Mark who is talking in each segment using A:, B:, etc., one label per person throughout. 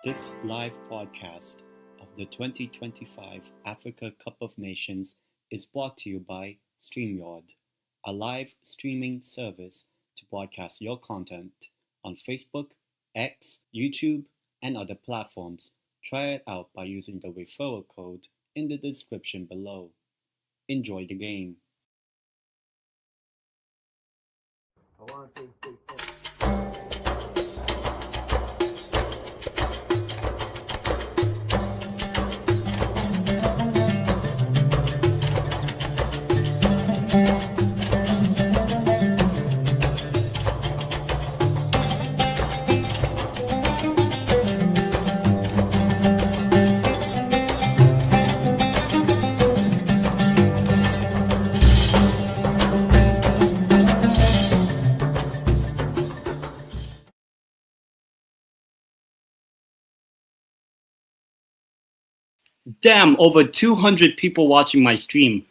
A: This live podcast of the 2025 Africa Cup of Nations is brought to you by StreamYard, a live streaming service to broadcast your content on Facebook, X, YouTube, and other platforms. Try it out by using the referral code in the description below. Enjoy the game. Damn, over 200 people watching my stream.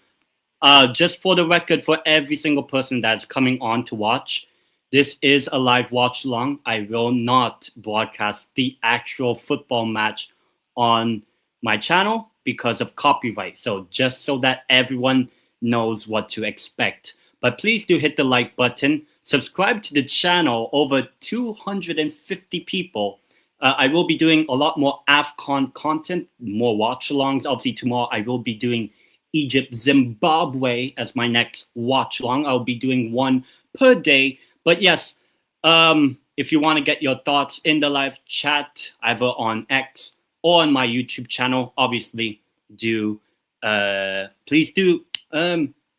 A: Just for the record, for every single person that's coming on to watch, this is a live watch along. I will not broadcast the actual football match on my channel because of copyright. So just so that everyone knows what to expect. But please do hit the like button. Subscribe to the channel. Over 250 people. I will be doing a lot more AFCON content, more watch-alongs. Obviously, tomorrow I will be doing Egypt, Zimbabwe as my next watch-along. I'll be doing one per day. But yes, if you want to get your thoughts in the live chat, either on X or on my YouTube channel, obviously, please do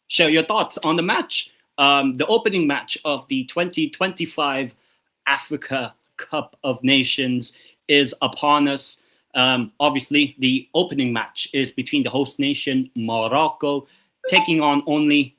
A: share your thoughts on the match. The opening match of the 2025 Africa Cup of Nations is upon us. Obviously, the opening match is between the host nation, Morocco, taking on only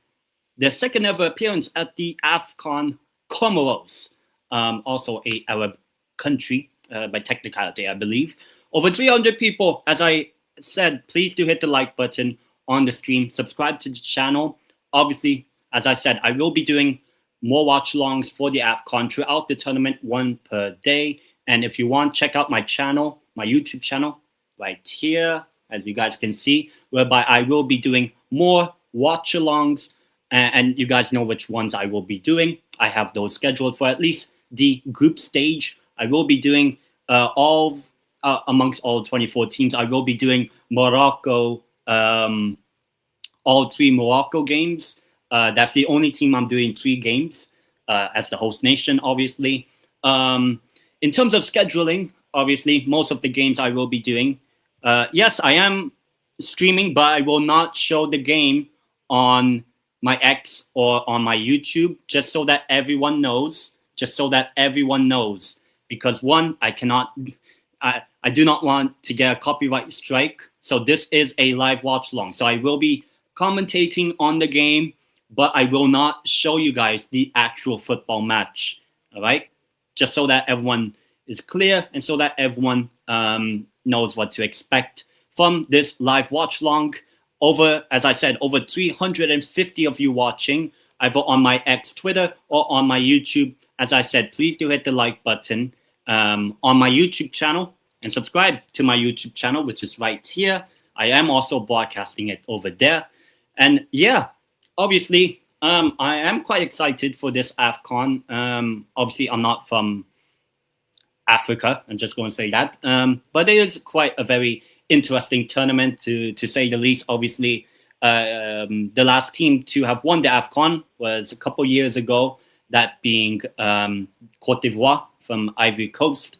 A: their second ever appearance at the AFCON, Comoros, also a Arab country by technicality, I believe. Over 300 people, as I said, please do hit the like button on the stream. Subscribe to the channel. Obviously, as I said, I will be doing more watch-alongs for the AFCON throughout the tournament, one per day. And if you want, check out my channel, my YouTube channel, right here, as you guys can see, whereby I will be doing more watch-alongs. And you guys know which ones I will be doing. I have those scheduled for at least the group stage. I will be doing amongst all 24 teams. I will be doing Morocco, all three Morocco games. That's the only team I'm doing 3 games as the host nation, obviously. In terms of scheduling, obviously, most of the games I will be doing. Yes, I am streaming, but I will not show the game on my X or on my YouTube, just so that everyone knows. Because one, I do not want to get a copyright strike. So this is a live watch along. So I will be commentating on the game, but I will not show you guys the actual football match, all right? Just so that everyone is clear and so that everyone knows what to expect from this live watch long. As I said, over 350 of you watching, either on my X Twitter or on my YouTube. As I said, please do hit the like button on my YouTube channel and subscribe to my YouTube channel, which is right here. I am also broadcasting it over there. And yeah, obviously, I am quite excited for this AFCON. Obviously, I'm not from Africa. I'm just going to say that. But it is quite a very interesting tournament, to say the least. Obviously, the last team to have won the AFCON was a couple years ago, that being Cote d'Ivoire from Ivory Coast.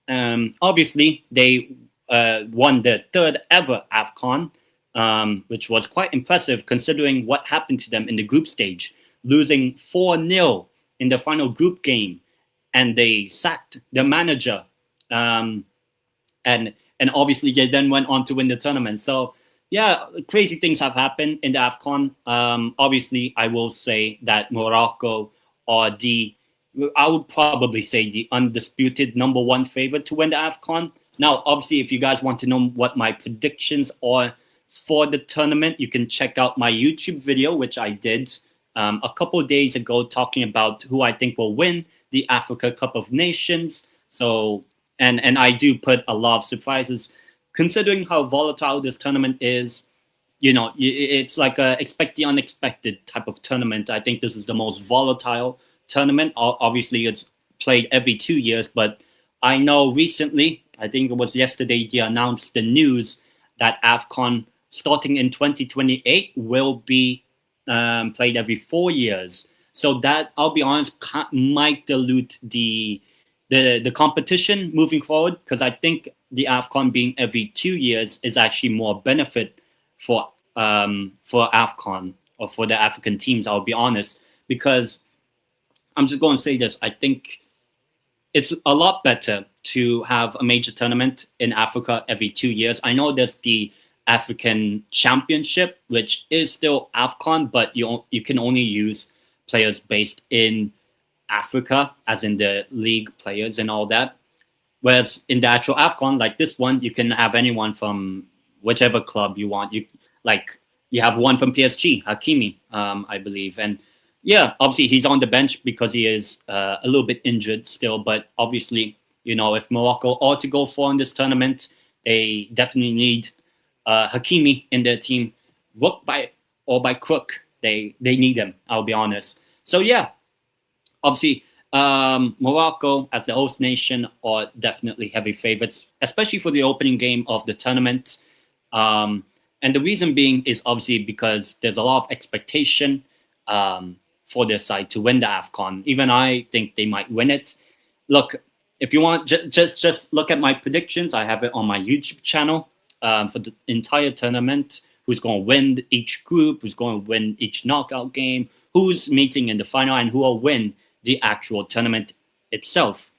A: Obviously, they won the 3rd ever AFCON. Which was quite impressive considering what happened to them in the group stage, losing 4-0 in the final group game, and they sacked the manager. And obviously they then went on to win the tournament. So yeah, crazy things have happened in the AFCON. Obviously, I will say that Morocco are I would probably say the undisputed number 1 favorite to win the AFCON. Now, obviously, if you guys want to know what my predictions are for the tournament, you can check out my YouTube video, which I did a couple of days ago, talking about who I think will win the Africa Cup of Nations. So and I do put a lot of surprises, considering how volatile this tournament is. It's like a expect the unexpected type of tournament. I think this is the most volatile tournament. Obviously, it's played every 2 years, but I know recently, I think it was yesterday, they announced the news that AFCON starting in 2028 will be played every 4 years. So that, I'll be honest, might dilute the competition moving forward, because I think the AFCON being every 2 years is actually more benefit for AFCON or for the African teams. I'll be honest, because I'm just going to say this. I think it's a lot better to have a major tournament in Africa every 2 years. I know there's the African Championship, which is still AFCON, but you can only use players based in Africa, as in the league players and all that. Whereas in the actual AFCON, like this one, you can have anyone from whichever club you want. You have one from PSG, Hakimi, I believe. And yeah, obviously he's on the bench because he is a little bit injured still. But obviously, if Morocco are to go far in this tournament, they definitely need Hakimi in their team. Hook by crook, they need him, I'll be honest. So yeah, obviously, Morocco as the host nation are definitely heavy favorites, especially for the opening game of the tournament. And the reason being is obviously because there's a lot of expectation for their side to win the AFCON. Even I think they might win it. Look, if you want, just look at my predictions. I have it on my YouTube channel for the entire tournament. Who's going to win each group? Who's going to win each knockout game? Who's meeting in the final? And who will win the actual tournament itself?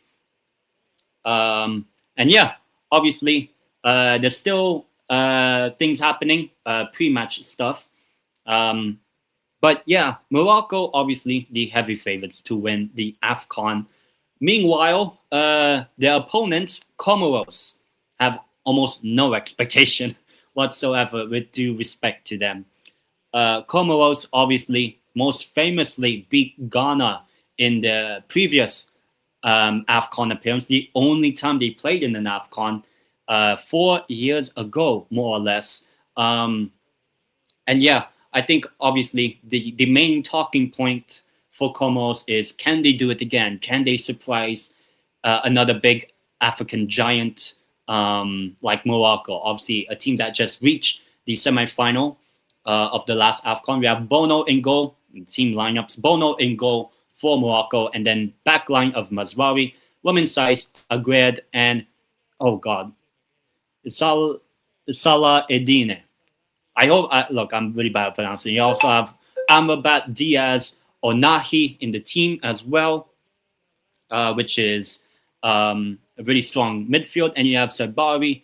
A: And yeah, obviously, there's still things happening, pre-match stuff. But yeah, Morocco, obviously, the heavy favorites to win the AFCON. Meanwhile, their opponents, Comoros, have almost no expectation whatsoever, with due respect to them. Comoros, obviously, most famously beat Ghana in the previous AFCON appearance, the only time they played in an AFCON 4 years ago, more or less. And yeah, I think obviously the main talking point for Comoros is, can they do it again? Can they surprise another big African giant like Morocco? Obviously, a team that just reached the semifinal of the last AFCON. We have Bono in goal, team lineups. Bono in goal for Morocco, and then backline of Mazraoui, women's side, Aguerd, and oh god, Salah Edine. Look, I'm really bad at pronouncing. You also have Amrabat, Diaz, Onahi in the team as well, which is a really strong midfield. And you have Sabari,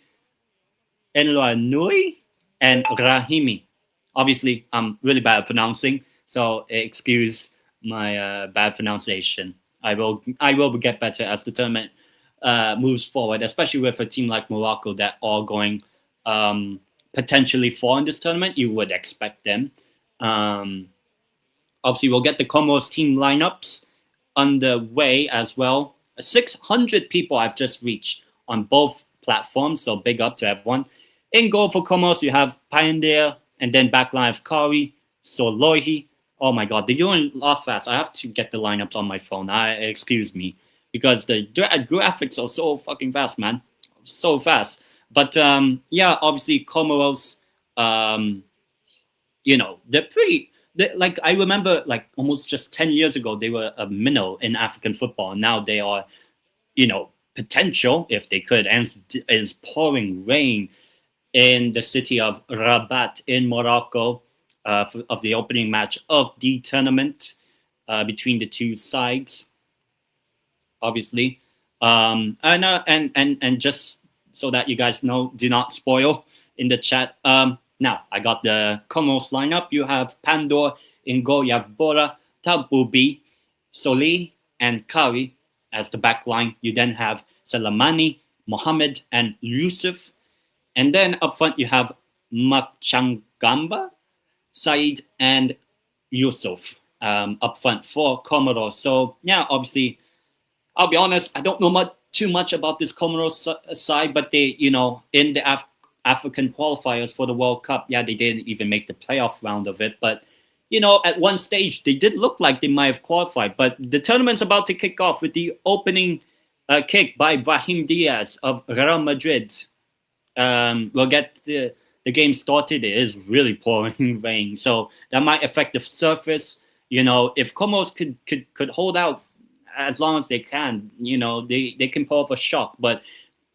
A: Enloanui, and Rahimi. Obviously, I'm really bad at pronouncing, so excuse my bad pronunciation. I will get better as the tournament moves forward, especially with a team like Morocco that are going potentially far in this tournament. You would expect them. Obviously, we'll get the Comoros team lineups underway as well. 600 people I've just reached on both platforms, so big up to everyone. In goal for Comoros, you have Pioneer, and then backline of Kari, Solohi. Oh my god, they're doing a lot fast. I have to get the lineups on my phone. Excuse me, because the graphics are so fucking fast, man. So fast. But yeah, obviously Comoros, they're pretty. Like, I remember, like, almost just 10 years ago, they were a minnow in African football. Now they are, potential, if they could. And it's pouring rain in the city of Rabat in Morocco of the opening match of the tournament between the two sides, obviously. And just so that you guys know, do not spoil in the chat. Now, I got the Comoros lineup. You have Pandor in goal. You have Bora, Tabubi, Soli, and Kari as the back line. You then have Salamani, Mohammed, and Yusuf. And then up front, you have Machangamba, Said, and Yusuf up front for Comoros. So, yeah, obviously, I'll be honest, I don't know too much about this Comoros side, but they, in the African qualifiers for the World Cup, yeah, they didn't even make the playoff round of it. But, at one stage, they did look like they might have qualified. But the tournament's about to kick off with the opening kick by Brahim Diaz of Real Madrid. We'll get the game started. It is really pouring rain, so that might affect the surface. If Comoros could hold out as long as they can, they can pull off a shot. But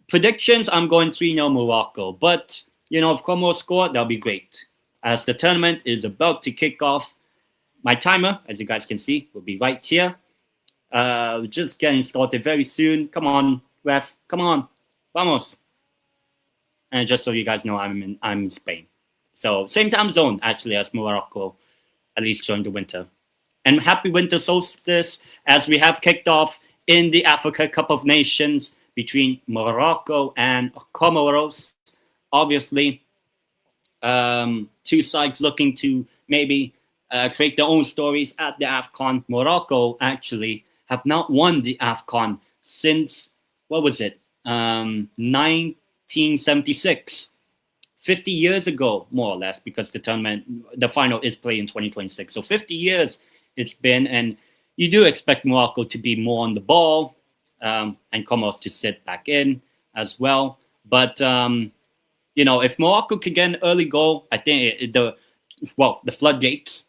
A: predictions, I'm going 3-0 Morocco. But, if Comoros score, that'll be great. As the tournament is about to kick off, my timer, as you guys can see, will be right here. Just getting started very soon. Come on, ref. Come on. Vamos. And just so you guys know, I'm in Spain. So same time zone, actually, as Morocco, at least during the winter. And happy winter solstice as we have kicked off in the Africa Cup of Nations between Morocco and Comoros. Obviously, two sides looking to maybe create their own stories at the AFCON. Morocco actually have not won the AFCON since, 1976. 50 years ago, more or less, because the final is played in 2026. So 50 years it's been, and you do expect Morocco to be more on the ball, and Comoros to sit back in as well. But, if Morocco could get an early goal, I think the floodgates,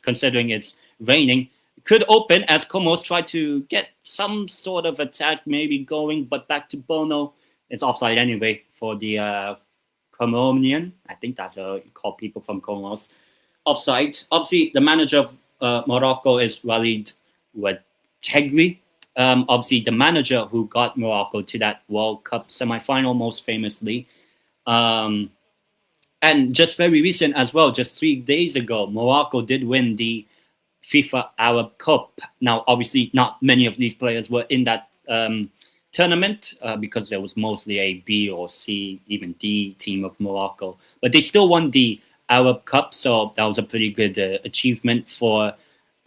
A: considering it's raining, could open as Comoros try to get some sort of attack maybe going, but back to Bono. It's offside anyway for the Comorian. I think that's how you call people from Comoros. Offside. Obviously, the manager of Morocco is Walid Ouattagui. Obviously, the manager who got Morocco to that World Cup semifinal most famously. And just very recent as well, just 3 days ago, Morocco did win the FIFA Arab Cup. Now, obviously, not many of these players were in that tournament because there was mostly a B or C, even D team of Morocco. But they still won the Arab Cup, so that was a pretty good achievement for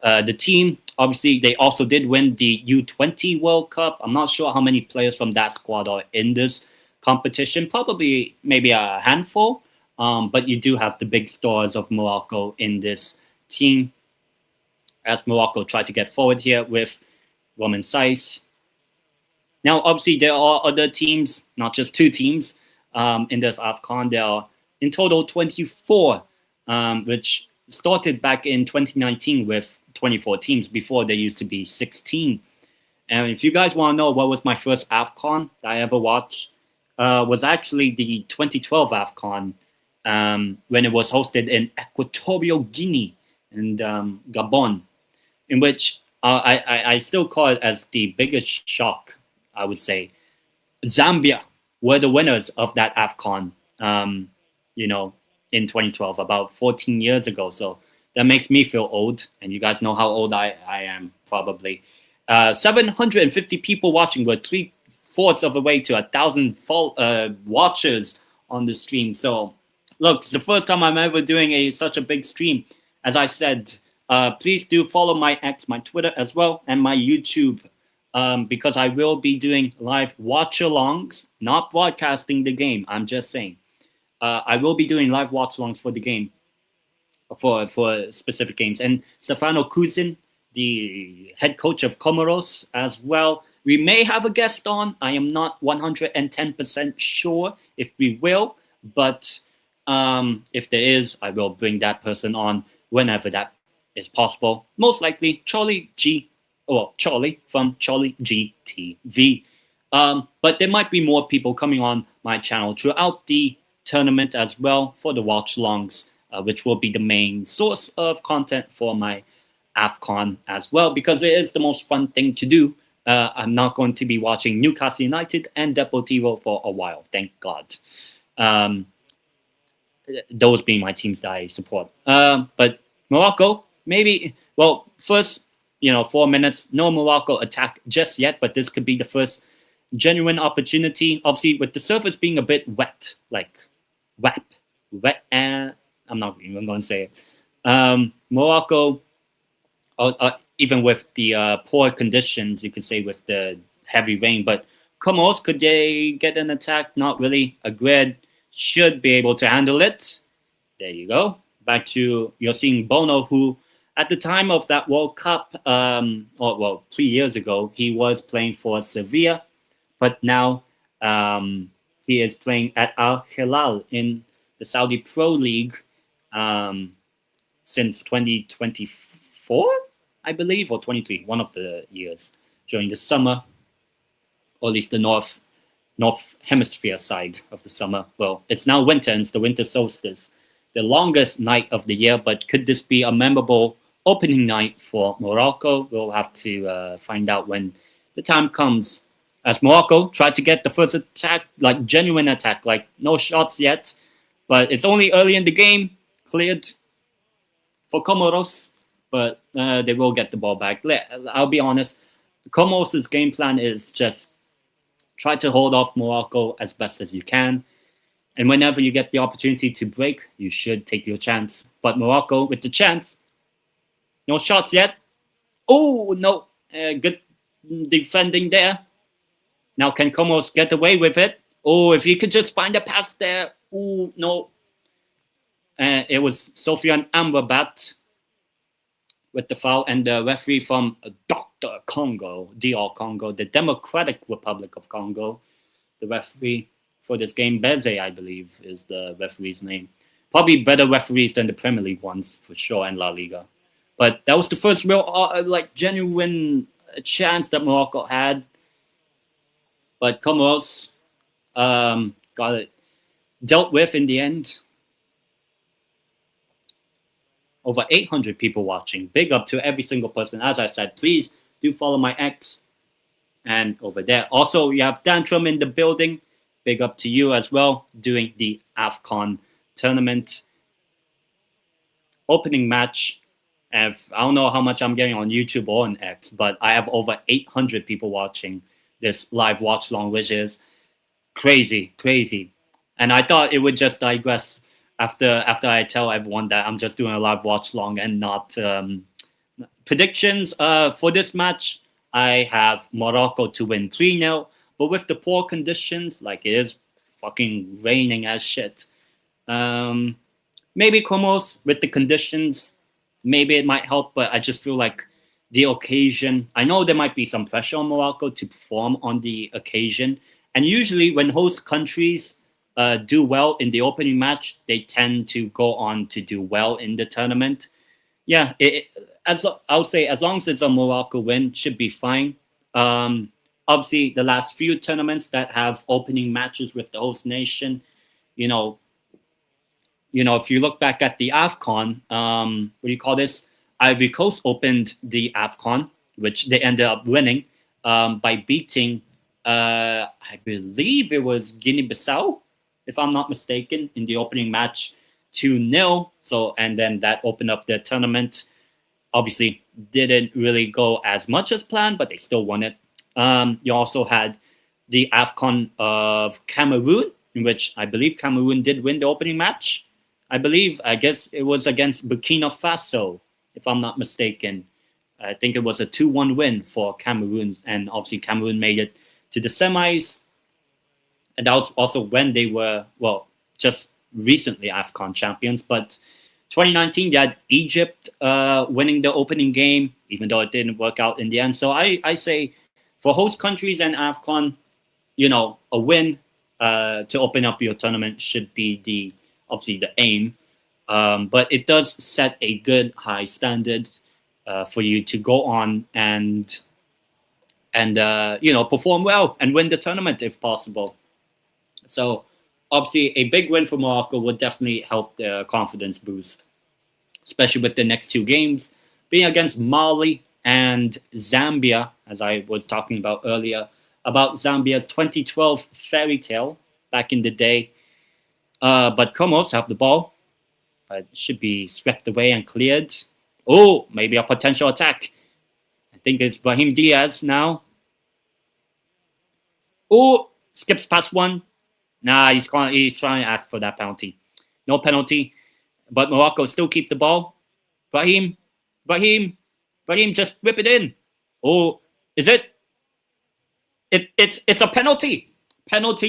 A: the team. Obviously, they also did win the U20 World Cup. I'm not sure how many players from that squad are in this competition. Probably maybe a handful, but you do have the big stars of Morocco in this team. As Morocco try to get forward here with Roman Saiz. Now, obviously, there are other teams, not just two teams in this AFCON. There are in total 24, which started back in 2019 with 24 teams. Before there used to be 16. And if you guys want to know what was my first AFCON that I ever watched, was actually the 2012 AFCON when it was hosted in Equatorial Guinea and Gabon, in which I still call it as the biggest shock, I would say. Zambia were the winners of that AFCON, in 2012, about 14 years ago. So that makes me feel old, and you guys know how old I am, probably. 750 people watching, were 3/4 of the way to 1,000 watchers on the stream. So, look, it's the first time I'm ever doing such a big stream. As I said, please do follow my X, my Twitter as well, and my YouTube, because I will be doing live watchalongs, not broadcasting the game. I'm just saying. I will be doing live watchalongs for the game, for specific games. And Stefano Kuzin, the head coach of Comoros as well. We may have a guest on. I am not 110% sure if we will, but if there is, I will bring that person on whenever that is possible. Most likely Charlie from Charlie GTV. But there might be more people coming on my channel throughout the tournament as well for the watchalongs, which will be the main source of content for my AFCON as well, because it is the most fun thing to do. I'm not going to be watching Newcastle United and Deportivo for a while, thank God. Those being my teams that I support. But Morocco, maybe, first, 4 minutes, no Morocco attack just yet, but this could be the first genuine opportunity. Obviously, with the surface being a bit wet, and I'm not even going to say it. Morocco, even with the poor conditions, you could say, with the heavy rain. But Comoros, could they get an attack? Not really. Agreed. Should be able to handle it. There you go. Back to you're seeing Bono, who at the time of that World Cup, or well, 3 years ago, he was playing for Sevilla, but now he is playing at Al Hilal in the Saudi Pro League since 2024, I believe, or 23, one of the years during the summer, or at least the north hemisphere side of the summer. Well, it's now winter, and it's the winter solstice, the longest night of the year. But could this be a memorable opening night for Morocco? We'll have to find out when the time comes. As Morocco tried to get the first attack, like genuine attack, like no shots yet, but it's only early in the game, cleared for Comoros, but they will get the ball back. I'll be honest, Comoros' game plan is just try to hold off Morocco as best as you can. And whenever you get the opportunity to break, you should take your chance. But Morocco, with the chance, no shots yet. Oh, no. Good defending there. Now, can Comoros get away with it? Oh, if he could just find a pass there. Oh, no. It was Sofiane Amrabat with the foul, and the referee from Dr. Congo, DR Congo, the Democratic Republic of Congo, the referee for this game, Beze, I believe, is the referee's name. Probably better referees than the Premier League ones, for sure, and La Liga. But that was the first real, genuine chance that Morocco had. But Comoros got it dealt with in the end. Over 800 people watching. Big up to every single person. As I said, please do follow my X. And over there. Also, you have Dantrum in the building. Big up to you as well. Doing the AFCON tournament opening match. I don't know how much I'm getting on YouTube or on X, but I have over 800 people watching this live watch long, which is crazy. And I thought it would just digress after I tell everyone that I'm just doing a live watch long and not predictions. For this match, I have Morocco to win 3-0, but with the poor conditions, like it is fucking raining as shit. Maybe Comoros with the conditions, maybe it might help, but I just feel like the occasion, I know there might be some pressure on Morocco to perform on the occasion. And usually when host countries do well in the opening match, they tend to go on to do well in the tournament. Yeah, I'll say as long as it's a Morocco win, should be fine. Obviously, the last few tournaments that have opening matches with the host nation, if you look back at the AFCON, what do you call this? Ivory Coast opened the AFCON, which they ended up winning by beating, I believe it was Guinea-Bissau, if I'm not mistaken, in the opening match 2-0. And then that opened up their tournament. Obviously, didn't really go as much as planned, but they still won it. You also had the AFCON of Cameroon, in which I believe Cameroon did win the opening match. I guess it was against Burkina Faso, if I'm not mistaken. I think it was a 2-1 win for Cameroon, and obviously Cameroon made it to the semis. And that was also when they were, just recently AFCON champions. But 2019, they had Egypt winning the opening game, even though it didn't work out in the end. So I say for host countries and AFCON, a win to open up your tournament should be obviously the aim. But it does set a good high standard for you to go on and perform well and win the tournament if possible. So obviously a big win for Morocco would definitely help their confidence boost, especially with the next two games being against Mali and Zambia, as I was talking about earlier, about Zambia's 2012 fairy tale back in the day. But Comoros have the ball, but should be swept away and cleared. Oh, maybe a potential attack. I think it's Brahim Diaz now. Oh, skips past one. Nah, he's trying to act for that penalty. No penalty, but Morocco still keep the ball. Brahim, just whip it in. Oh, is it? It's a penalty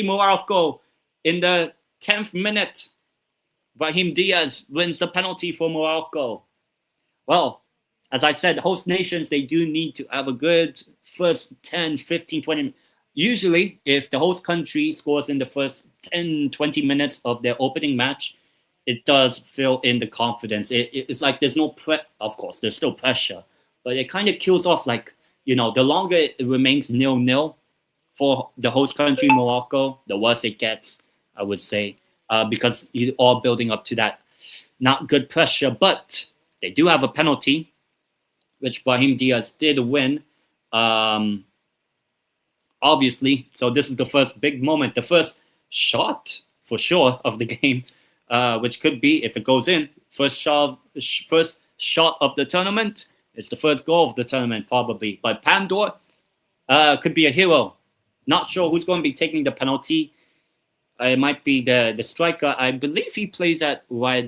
A: Morocco in the 10th minute. Brahim Diaz wins the penalty for Morocco. Well, as I said, host nations, they do need to have a good first 10, 15, 20. Usually, if the host country scores in the first 10, 20 minutes of their opening match, it does fill in the confidence. It's like there's no of course, there's still pressure, but it kind of kills off, like, the longer it remains 0-0 for the host country, Morocco, the worse it gets, I would say, because you're all building up to that not good pressure. But they do have a penalty, which Brahim Diaz did win, obviously. So this is the first big moment, the first shot for sure of the game, which could be, if it goes in, first shot of the tournament. It's the first goal of the tournament, probably. But Pandor could be a hero. Not sure who's going to be taking the penalty. It might be the striker. I believe he plays at right.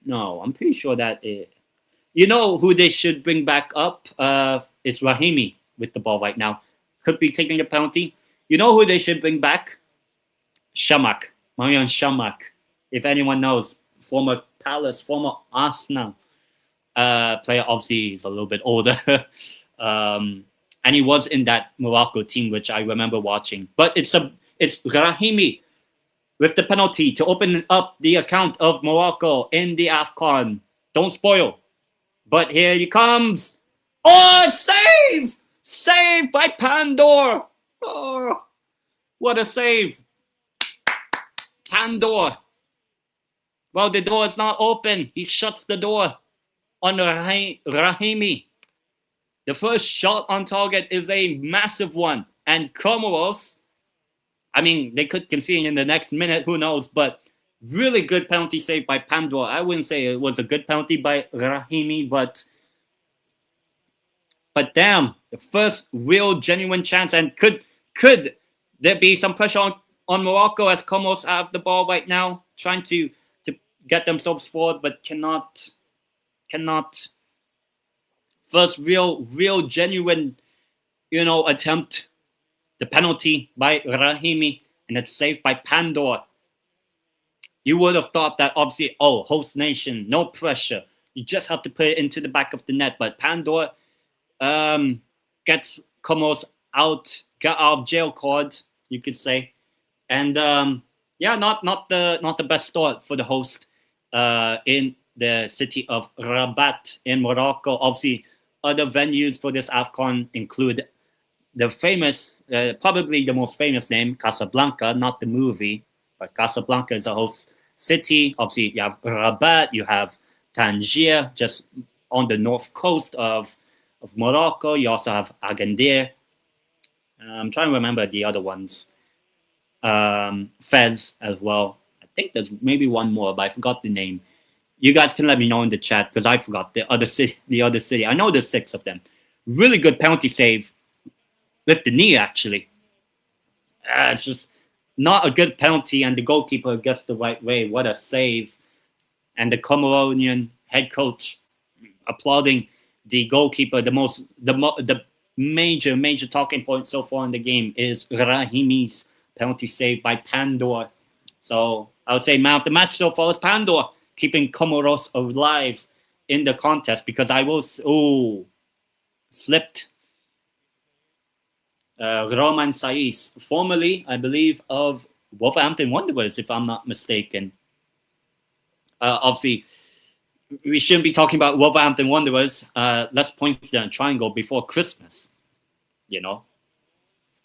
A: No, I'm pretty sure that you know who they should bring back up. It's Rahimi with the ball right now. Could be taking the penalty. You know who they should bring back? Shamak, Marian Shamak. If anyone knows, former Palace, former Arsenal player. Obviously, he's a little bit older. And he was in that Morocco team, which I remember watching. But it's Rahimi with the penalty to open up the account of Morocco in the AFCON. Don't spoil. But here he comes. Oh, save! Save by Pandor. Oh, what a save. Pandor. Well, the door is not open. He shuts the door on Rahimi. The first shot on target is a massive one. And Comoros, I mean, they could concede in the next minute, who knows, but really good penalty save by Pandor. I wouldn't say it was a good penalty by Rahimi, but damn, the first real genuine chance. And could there be some pressure on Morocco, as Comoros have the ball right now, trying to get themselves forward, but cannot. First real genuine, attempt, the penalty by Rahimi, and it's saved by Pandor. You would have thought that, obviously, host nation, no pressure. You just have to put it into the back of the net. But Pandor gets Comoros get out of jail card, you could say. And not the best start for the host in the city of Rabat in Morocco. Obviously, other venues for this AFCON include the famous, probably the most famous name, Casablanca, not the movie, but Casablanca is a host city. Obviously, you have Rabat, you have Tangier, just on the north coast of Morocco. You also have Agadir. I'm trying to remember the other ones. Fez as well. I think there's maybe one more, but I forgot the name. You guys can let me know in the chat, because I forgot the other city. I know there's 6 of them. Really good penalty save with the knee, actually. It's just not a good penalty, and the goalkeeper gets the right way. What a save. And the Comoronian head coach applauding the goalkeeper. The major talking point so far in the game is Rahimi's penalty save by Pandor. So I would say man of the match so far is Pandor, keeping Comoros alive in the contest, because I was slipped. Roman Saiz, formerly, I believe, of Wolverhampton Wanderers, if I'm not mistaken. Obviously, we shouldn't be talking about Wolverhampton Wanderers. Let's point to the triangle before Christmas.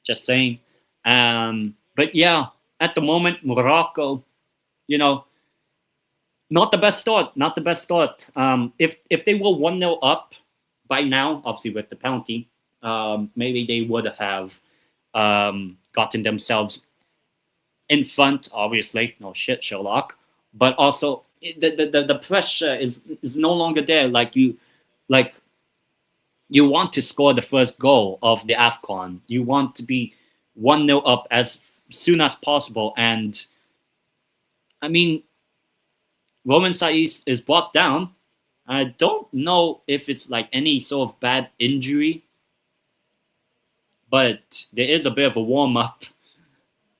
A: Just saying. But yeah, at the moment, Morocco, not the best start. If they were 1-0 up by now, obviously with the penalty, maybe they would have gotten themselves in front. Obviously, no shit, Sherlock. But also, the pressure is no longer there. You want to score the first goal of the AFCON. You want to be 1-0 up as soon as possible. And I mean, Roman Saiz is brought down. I don't know if it's like any sort of bad injury, but there is a bit of a warm up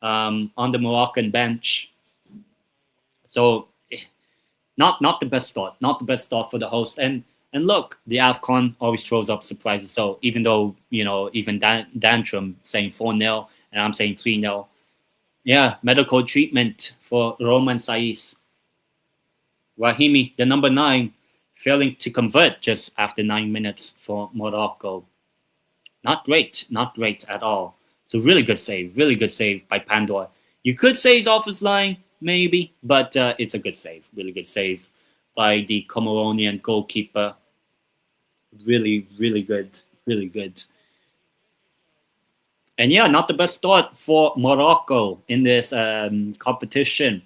A: on the Moroccan bench. So not the best start, not the best start for the host. And look, the AFCON always throws up surprises. So even though, even Dantrum saying 4-0 and I'm saying 3-0, yeah, medical treatment for Roman Saiz. Rahimi, the number 9, failing to convert just after 9 minutes for Morocco. Not great at all. So really good save by Pandor. You could say he's off his line, maybe, but it's a good save, really good save by the Comoronian goalkeeper. Really good. And yeah, not the best start for Morocco in this competition.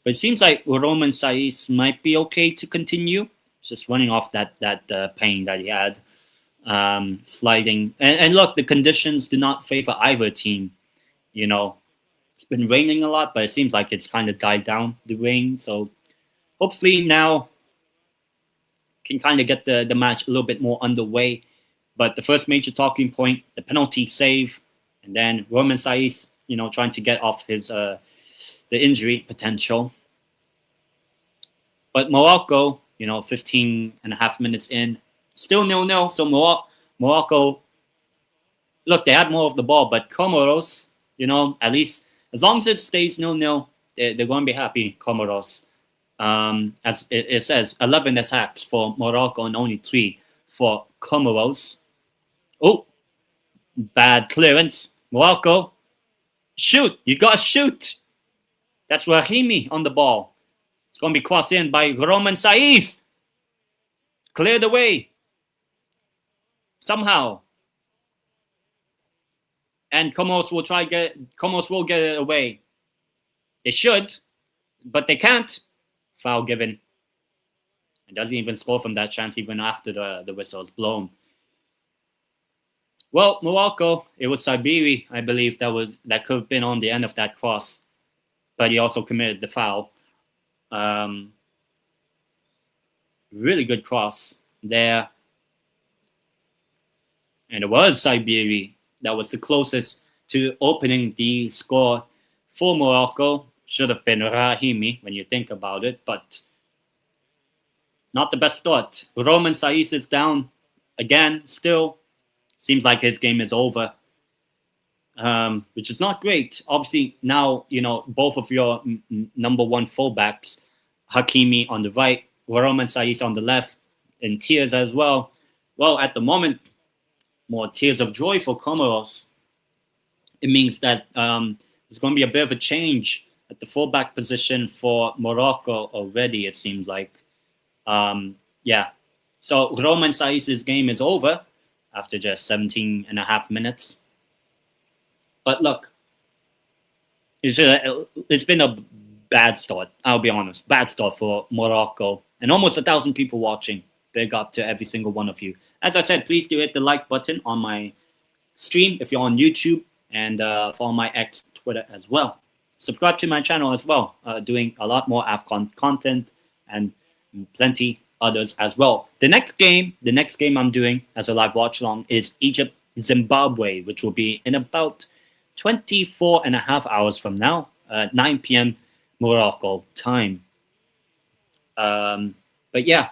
A: But it seems like Roman Saiz might be okay to continue. Just running off that pain that he had. Sliding. And look, the conditions do not favor either team. It's been raining a lot, but it seems like it's kind of died down, the rain. So hopefully now can kind of get the match a little bit more underway. But the first major talking point, the penalty save, and then Roman Saiz, trying to get off his the injury potential. But Morocco, 15 and a half minutes in, still 0-0. So Morocco, look, they had more of the ball, but Comoros, at least as long as it stays 0-0, they're going to be happy, Comoros. As it says, 11 attacks for Morocco and only 3 for Comoros. Oh, bad clearance. Morocco, shoot. You got to shoot. That's Rahimi on the ball. It's going to be crossed in by Roman Saiz. Cleared away. Somehow. And Comoros will get it away. They should, but they can't. Foul given. It doesn't even score from that chance even after the whistle is blown. Well, Morocco, it was Sabiri, I believe, that could have been on the end of that cross. But he also committed the foul. Really good cross there. And it was Sabiri that was the closest to opening the score for Morocco. Should have been Rahimi when you think about it, but not the best start. Roman Saiz is down again, still. Seems like his game is over, which is not great. Obviously, now, both of your number 1 fullbacks, Hakimi on the right, Roman Saiz on the left, in tears as well. Well, at the moment, more tears of joy for Comoros. It means that there's going to be a bit of a change at the fullback position for Morocco already, it seems like. Yeah. So Roman Saiz's game is over after just 17 and a half minutes. But look, it's been a bad start. I'll be honest. Bad start for Morocco. And almost 1,000 people watching. Big up to every single one of you. As I said, please do hit the like button on my stream if you're on YouTube. And follow my X Twitter as well. Subscribe to my channel as well. Doing a lot more AFCON content and plenty others as well. The next game I'm doing as a live watch along is Egypt-Zimbabwe, which will be in about 24 and a half hours from now, 9 p.m. Morocco time. But yeah,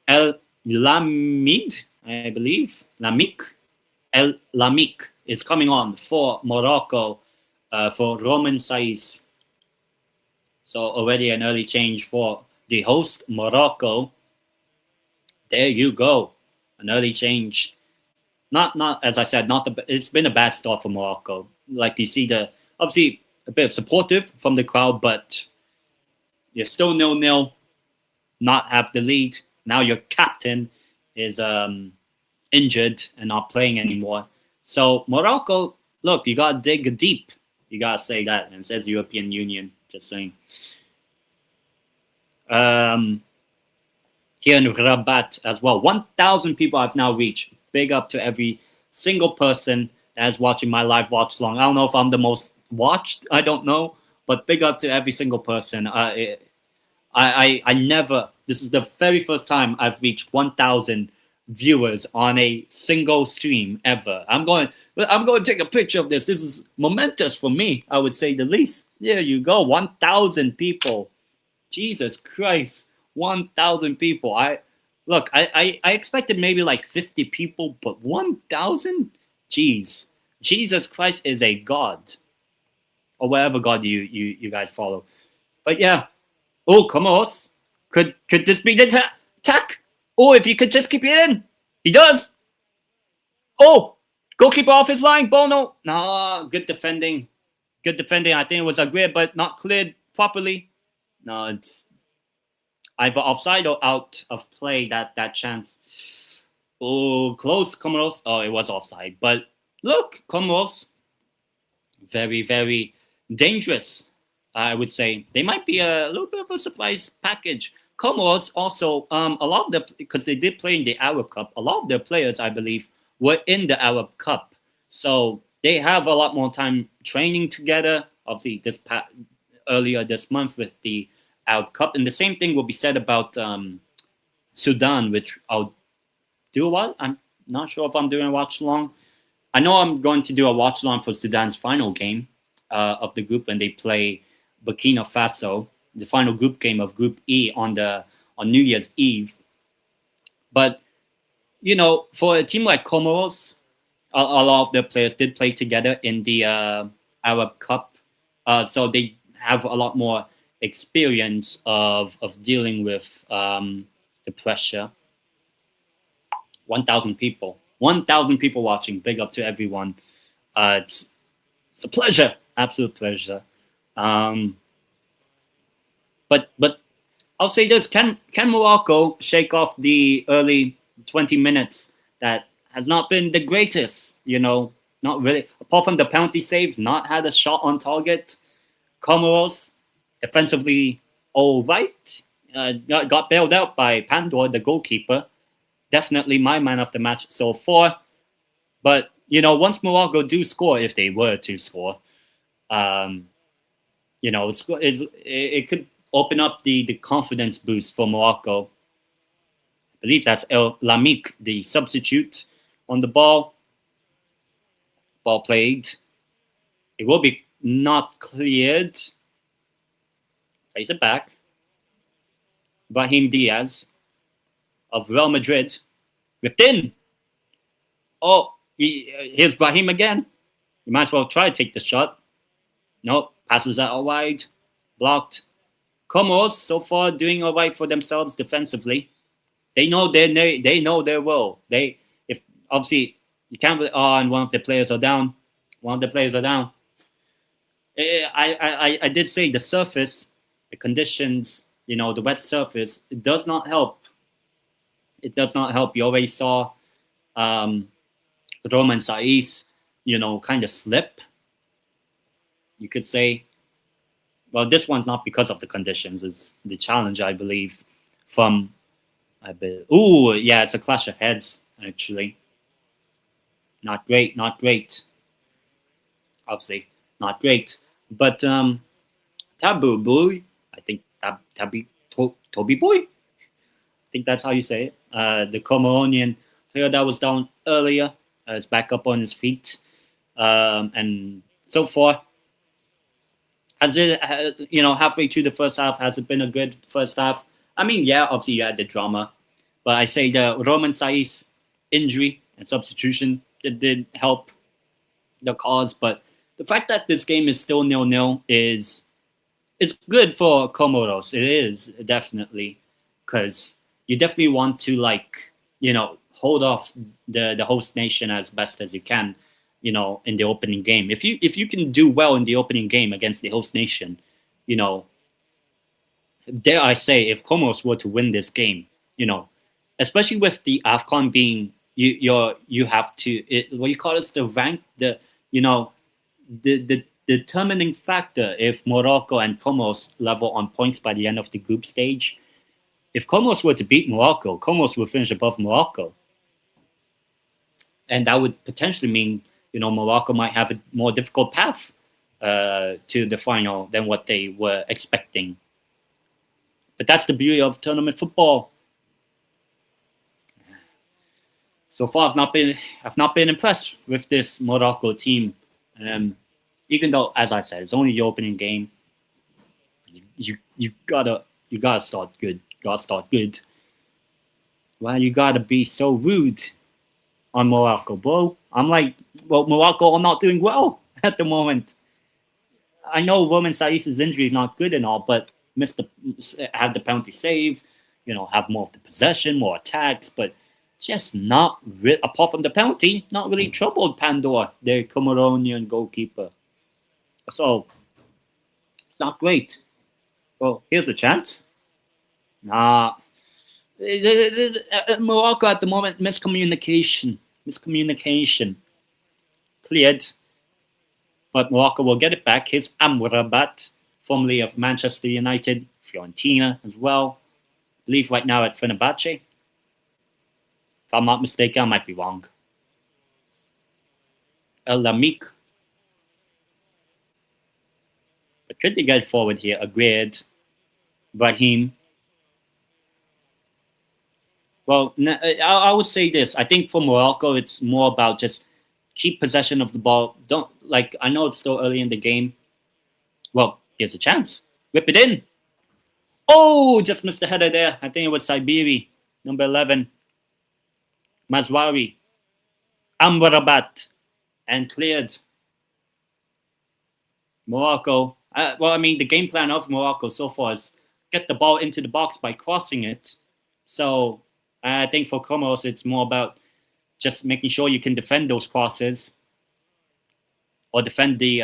A: El Lamid, I believe, El Lamik is coming on for Morocco for Roman Saiz. So already an early change for the host, Morocco. There you go. An early change. Not as I said, it's been a bad start for Morocco. Like you see obviously a bit of supportive from the crowd, but you're still 0-0, not have the lead. Now your captain is injured and not playing anymore. So Morocco, look, you gotta dig deep. You gotta say that. And it says European Union, just saying. Here in Rabat as well. 1,000 people I've now reached. Big up to every single person that is watching my live watch along. I don't know if I'm the most watched. I don't know. But big up to every single person. I never, this is the very first time I've reached 1,000 viewers on a single stream ever. I'm going to take a picture of this. This is momentous for me, I would say the least. There you go, 1,000 people. Jesus Christ, 1,000 people. I expected maybe like 50 people, but 1,000? Jeez. Jesus Christ is a god. Or whatever god you guys follow. But yeah. Oh, Comoros. Could this be the attack? Oh, if he could just keep it in. He does. Oh, goalkeeper off his line. Bono. No, good defending. Good defending. I think it was agreed, but not cleared properly. No, it's either offside or out of play, that chance. Oh, close, Comoros. Oh, it was offside. But look, Comoros, very, very dangerous, I would say. They might be a little bit of a surprise package. Comoros also, a lot of the, because they did play in the Arab Cup, a lot of their players, I believe, were in the Arab Cup. So they have a lot more time training together. Obviously, earlier this month with the Arab Cup. And the same thing will be said about Sudan, which I'll do what? I'm not sure if I'm doing a watch along. I know I'm going to do a watch along for Sudan's final game of the group when they play Burkina Faso, the final group game of Group E on New Year's Eve. But, you know, for a team like Comoros, a lot of their players did play together in the Arab Cup. So they have a lot more experience of dealing with the pressure. 1,000 people. 1,000 people watching. Big up to everyone. It's a pleasure. Absolute pleasure. But I'll say this: can Morocco shake off the early 20 minutes that has not been the greatest? You know, not really. Apart from the penalty save, not had a shot on target. Comoros defensively all right. Got bailed out by Pandor, the goalkeeper. Definitely my man of the match so far. But you know, once Morocco do score, if they were to score, you know, it could open up the confidence boost for Morocco. I believe that's El Lamik, the substitute on the ball. Ball played. It will be not cleared. Plays it back. Brahim Diaz of Real Madrid. Whipped in. Oh, here's Brahim again. You might as well try to take the shot. Nope. Passes that out wide. Blocked. Comoros so far doing all right for themselves defensively. They know their role. If obviously you can't. And one of the players are down. One of the players are down. I did say the surface, the conditions. You know, the wet surface. It does not help. It does not help. You already saw Roman Saiz, you know, kind of slip. You could say. Well, this one's not because of the conditions. It's the challenge, I believe, from. Oh, yeah, it's a clash of heads, actually. Not great, not great. Obviously, not great. But Tabu Boy, I think Toby Boy. I think that's how you say it. The Comoronian player that was down earlier is back up on his feet. And so far, has it, you know, halfway through the first half, has it been a good first half? I mean, yeah, obviously you had the drama. But I say the Roman Saiz injury and substitution did help the cause. But the fact that this game is still 0-0 is good for Comoros. It is, definitely. Because you definitely want to, like, you know, hold off the host nation as best as you can, you know, in the opening game. If you can do well in the opening game against the host nation, you know, dare I say, if Comoros were to win this game, you know, especially with the AFCON being you have to what you call it, the rank, the, you know, the determining factor if Morocco and Comoros level on points by the end of the group stage. If Comoros were to beat Morocco, Comoros would finish above Morocco. And that would potentially mean, you know, Morocco might have a more difficult path to the final than what they were expecting. But that's the beauty of tournament football. So far, I've not been impressed with this Morocco team. Even though, as I said, it's only the opening game. You gotta start good. Gotta start good. Well, you gotta be so rude on Morocco, bro. I'm like, well, Morocco are not doing well at the moment. I know Roman Saïs's injury is not good and all, but have the penalty save, have more of the possession, more attacks, but just not apart from the penalty, not really troubled Pandora, their Comoronian goalkeeper. So it's not great. Well, here's a chance. Nah. Morocco at the moment, miscommunication. Cleared. But Morocco will get it back. Here's Amrabat, formerly of Manchester United, Fiorentina as well. I believe right now at Fenerbahce. If I'm not mistaken, I might be wrong. El Lamik. But could they get forward here? Agreed. Brahim. Well, I would say this. I think for Morocco, it's more about just keep possession of the ball. I know it's still early in the game. Well, here's a chance. Whip it in. Oh, just missed the header there. I think it was Saibiri, number 11. Mazwari. Amrabat. And cleared. Morocco. The game plan of Morocco so far is get the ball into the box by crossing it. So I think for Comoros, it's more about just making sure you can defend those crosses or defend the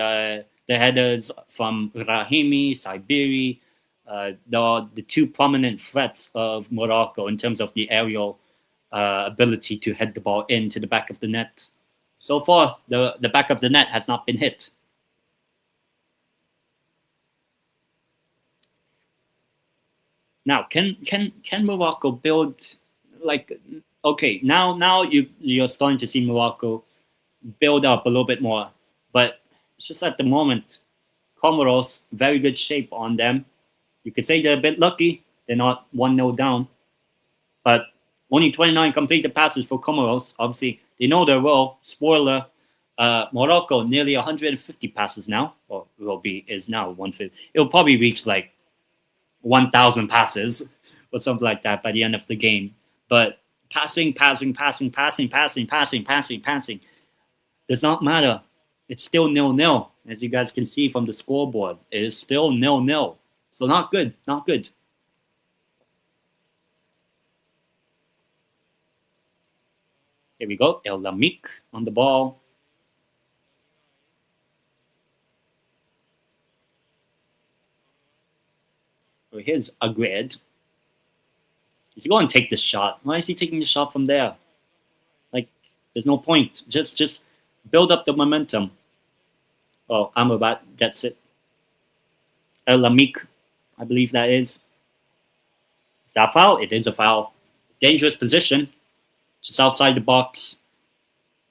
A: headers from Rahimi, Saibiri, the two prominent threats of Morocco in terms of the aerial ability to head the ball into the back of the net. So far, the back of the net has not been hit. Now, can Morocco build now you're starting to see Morocco build up a little bit more, but it's just at the moment, Comoros, very good shape on them. You could say they're a bit lucky; they're not 1-0 down, but only 29 completed passes for Comoros. Obviously, they know their role. Spoiler: Morocco nearly 150 passes now, or is now 150. It'll probably reach 1,000 passes or something like that by the end of the game. But passing does not matter. It's still 0-0, as you guys can see from the scoreboard. It is still 0-0. So not good. Here we go. El Lamik on the ball. Here's Agreed. He's going to take the shot. Why is he taking the shot from there? There's no point. Just build up the momentum. Oh, Amrabat gets it. El Lamik, I believe that is. Is that a foul? It is a foul. Dangerous position. Just outside the box.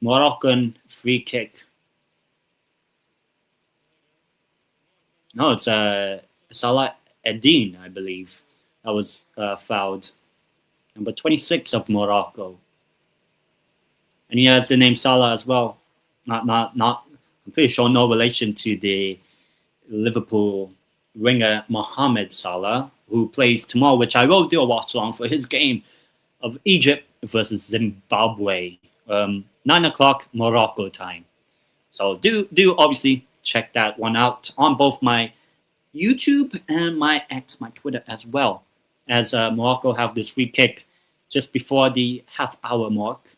A: Moroccan free kick. No, it's Salah Eddin, I believe, that was fouled. Number 26 of Morocco. And he has the name Salah as well. Not. I'm pretty sure no relation to the Liverpool winger Mohamed Salah, who plays tomorrow, which I will do a watch along for his game of Egypt versus Zimbabwe. 9:00 Morocco time. So do obviously check that one out on both my YouTube and my Twitter as well, as Morocco have this free kick just before the half-hour mark.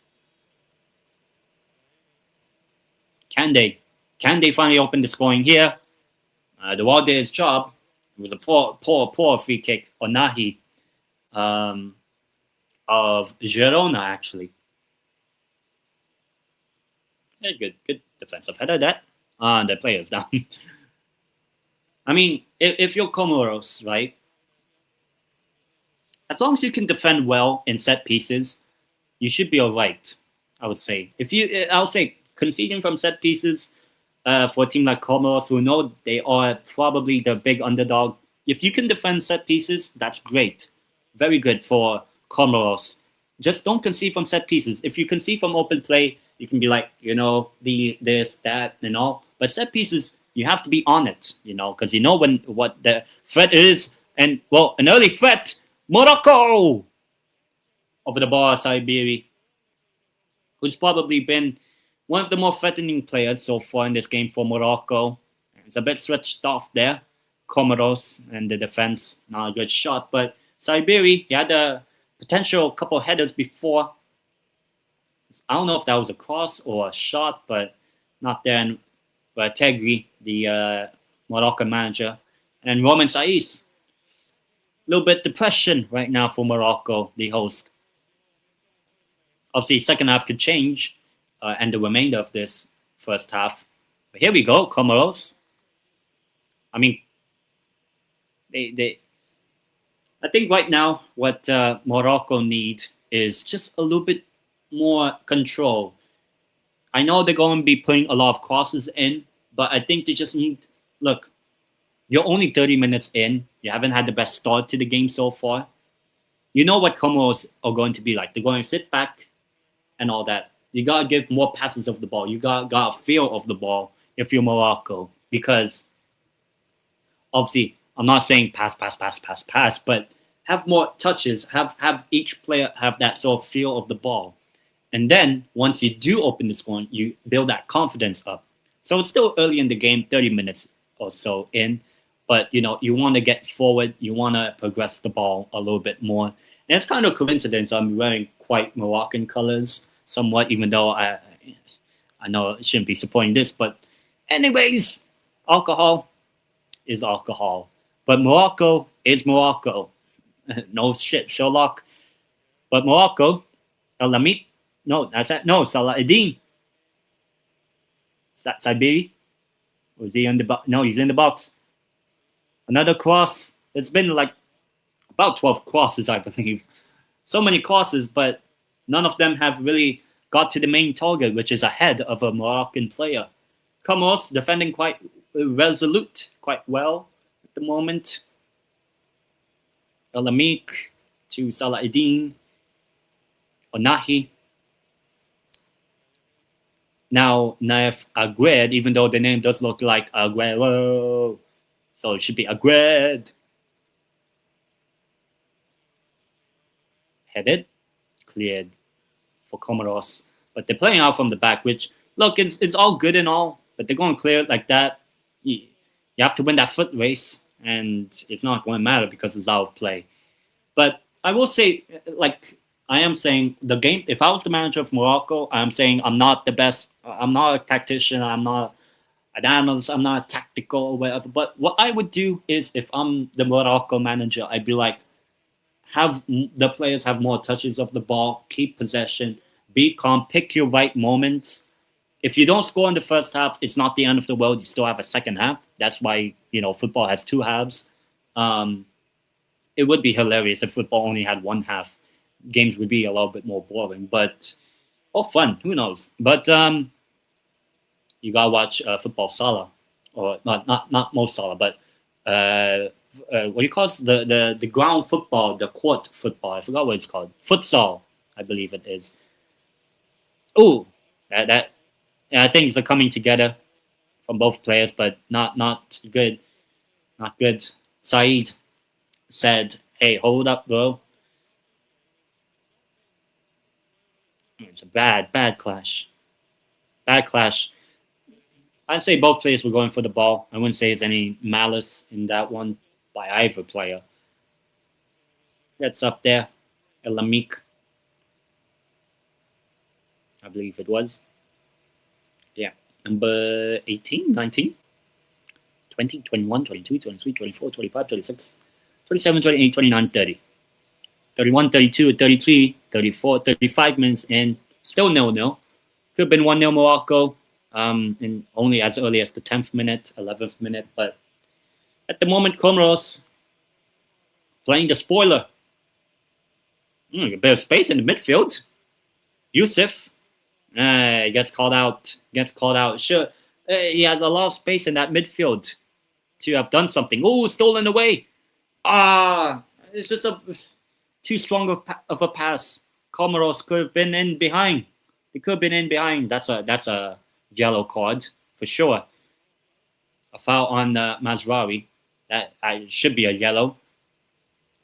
A: Can they finally open the scoring here? The Wall did his job. It was a poor free kick on Nahi of Girona, actually. Yeah, good defensive header that. And the player's down. I mean, if you're Comoros, right, as long as you can defend well in set pieces, you should be all right, I would say. I'll say conceding from set pieces for a team like Comoros, who know they are probably the big underdog, if you can defend set pieces, that's great. Very good for Comoros. just don't concede from set pieces. If you concede from open play, you can be like, this, that, and all. But set pieces, you have to be on it, because you know what the threat is. And, well, an early threat, Morocco! Over the ball, Saibiri, who's probably been one of the more threatening players so far in this game for Morocco. It's a bit stretched off there. Comoros and the defense, not a good shot. But Saibiri, he had a potential couple of headers before. I don't know if that was a cross or a shot, but not there. And Tegri, the Moroccan manager, and Roman Saiz. A little bit depression right now for Morocco, the host. Obviously, second half could change, and the remainder of this first half. But here we go, Comoros. I mean, I think right now what Morocco need is just a little bit more control. I know they're going to be putting a lot of crosses in, but I think they just need. Look, you're only 30 minutes in. You haven't had the best start to the game so far. You know what Comoros are going to be like. They're going to sit back and all that. You got to give more passes of the ball. You got a feel of the ball if you're Morocco. Because, obviously, I'm not saying pass, but have more touches. Have each player have that sort of feel of the ball. And then, once you do open the score, you build that confidence up. So it's still early in the game, 30 minutes or so in. But, you want to get forward. You want to progress the ball a little bit more. And it's kind of a coincidence I'm wearing quite Moroccan colors somewhat, even though I know it shouldn't be supporting this. But anyways, alcohol is alcohol. But Morocco is Morocco. No shit, Sherlock. But Morocco, El Lamit, no, that's that. No, Salah Eddin. Is that Saibiri? Or is he in the box? No, he's in the box. Another cross. It's been like about 12 crosses, I believe. So many crosses, but none of them have really got to the main target, which is ahead of a Moroccan player. Comoros defending quite resolute, quite well at the moment. El Amik to Salah Eddin. Onahi. Now, Naif Agued, even though the name does look like Aguero, so it should be Agued. Headed, cleared for Comoros. But they're playing out from the back, which, look, it's all good and all, but they're going to clear it like that. You have to win that foot race, and it's not going to matter because it's out of play. But I will say, like, I am saying the game, if I was the manager of Morocco, I'm saying I'm not the best. I'm not a tactician. I'm not an analyst. I'm not a tactical or whatever. But what I would do is, if I'm the Morocco manager, I'd be like, have the players have more touches of the ball, keep possession, be calm, pick your right moments. If you don't score in the first half, it's not the end of the world. You still have a second half. That's why, football has two halves. It would be hilarious if football only had one half. Games would be a little bit more boring, but fun. Who knows? But you gotta watch football Salah, or not Mo Salah, but what do you call it? The ground football, the court football. I forgot what it's called. Futsal, I believe it is. Oh, that I think it's a coming together from both players, but not good. Not good. Saeed said, "Hey, hold up, bro." It's a bad clash. Bad clash. I'd say both players were going for the ball. I wouldn't say there's any malice in that one by either player. That's up there. El Amik. I believe it was. Yeah. Number 18, 19, 20, 21, 22, 23, 24, 25, 26, 27, 28, 29, 30. 31, 32, 33, 34, 35 minutes in. Still 0-0. Could have been 1-0 Morocco in only as early as the 10th minute, 11th minute. But at the moment, Comoros playing the spoiler. A bit of space in the midfield. Yusuf gets called out. Sure, he has a lot of space in that midfield to have done something. Oh, stolen away. It's just too strong of a pass. Comoros could have been in behind. They could have been in behind. That's a yellow card for sure. A foul on Mazraoui. That should be a yellow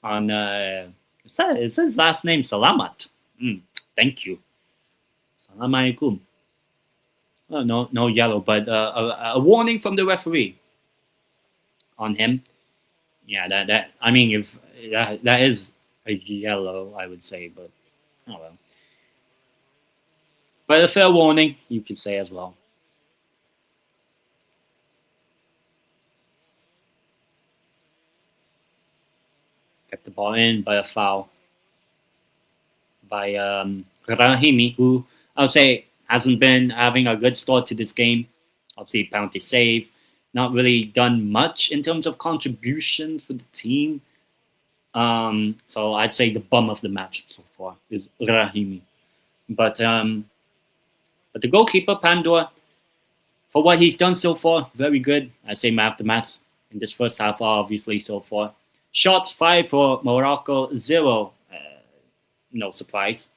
A: on. Is his last name Salamat? Thank you. Assalamualaikum. Oh, no yellow, but a warning from the referee on him. Yeah, that I mean, if that is a yellow, I would say, but oh well. But a fair warning, you could say as well. Kept the ball in by a foul by Rahimi, who I would say hasn't been having a good start to this game. Obviously, penalty save, not really done much in terms of contribution for the team. So I'd say the bum of the match so far is Rahimi. But the goalkeeper Pandor, for what he's done so far, very good. I say man of the match in this first half, obviously so far. Shots 5 for Morocco, 0. No surprise.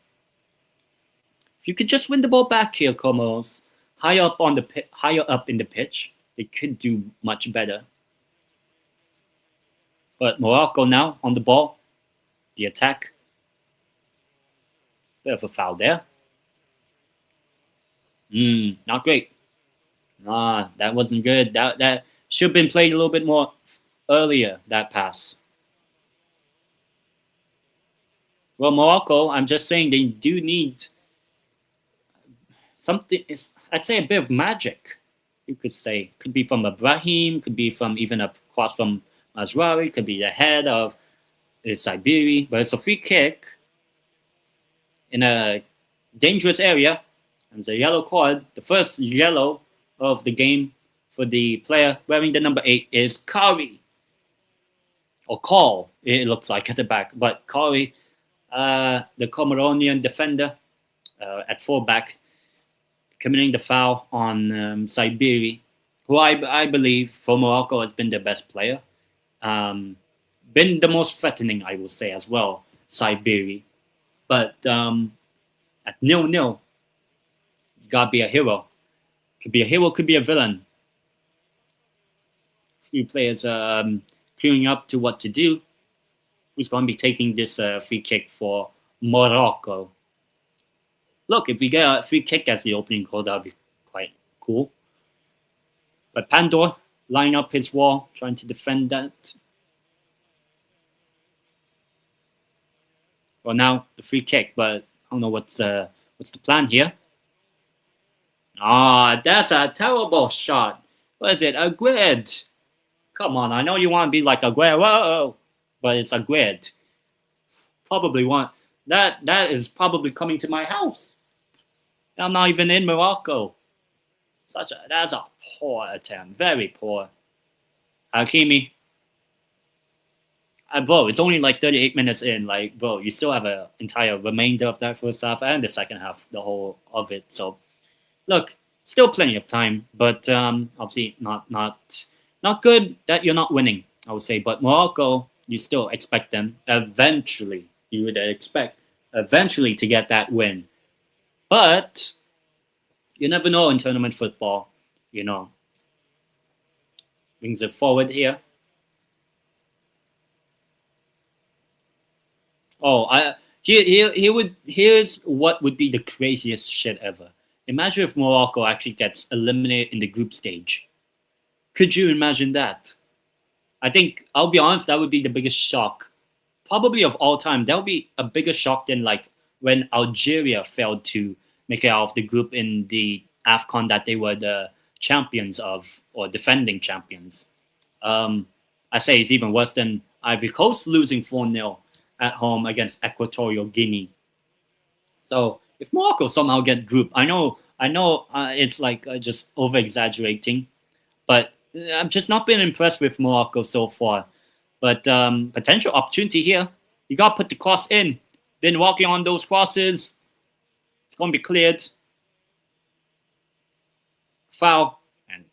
A: If you could just win the ball back here, Comoros, higher up in the pitch, they could do much better. But Morocco now on the ball, the attack. Bit of a foul there. Not great. That wasn't good. That should have been played a little bit more earlier, that pass. Well, Morocco, I'm just saying they do need something. I'd say a bit of magic, you could say. Could be from Ibrahim, could be from even a cross from Mazraoui, could be the head of Siberi, but it's a free kick in a dangerous area. And the yellow card, the first yellow of the game for the player wearing the number 8 is Kari. Or Call, it looks like at the back. But Kari, the Comoronian defender at fullback, committing the foul on Siberi, who I believe for Morocco has been the best player. Been the most threatening, I will say, as well, Siberi. But at 0-0, you gotta be a hero. Could be a hero, could be a villain. Few players queuing up to what to do. Who's going to be taking this free kick for Morocco? Look, if we get a free kick as the opening goal, that would be quite cool. But Pandor lining up his wall, trying to defend that. Well, now the free kick, but I don't know what's the plan here. That's a terrible shot. What is it? Agued. Come on, I know you want to be like Aguero, but it's Agued. Probably want that is probably coming to my house. I'm not even in Morocco. That's a poor attempt. Very poor. Hakimi. Bro, it's only like 38 minutes in. Like, bro, you still have an entire remainder of that first half and the second half, the whole of it. So, look, still plenty of time, but obviously not good that you're not winning, I would say. But Morocco, you still expect them eventually. You would expect eventually to get that win. But you never know in tournament football, you know. Brings it forward here. Here's what would be the craziest shit ever. Imagine if Morocco actually gets eliminated in the group stage. Could you imagine that? I think, I'll be honest, that would be the biggest shock. Probably of all time. That would be a bigger shock than like when Algeria failed to make it out of the group in the AFCON that they were the champions of, or defending champions. I say it's even worse than Ivory Coast losing 4-0 at home against Equatorial Guinea. So if Morocco somehow get group, I know it's like just over exaggerating, but I've just not been impressed with Morocco so far. But potential opportunity here. You got to put the cross in. Been walking on those crosses. It's going to be cleared. Foul. And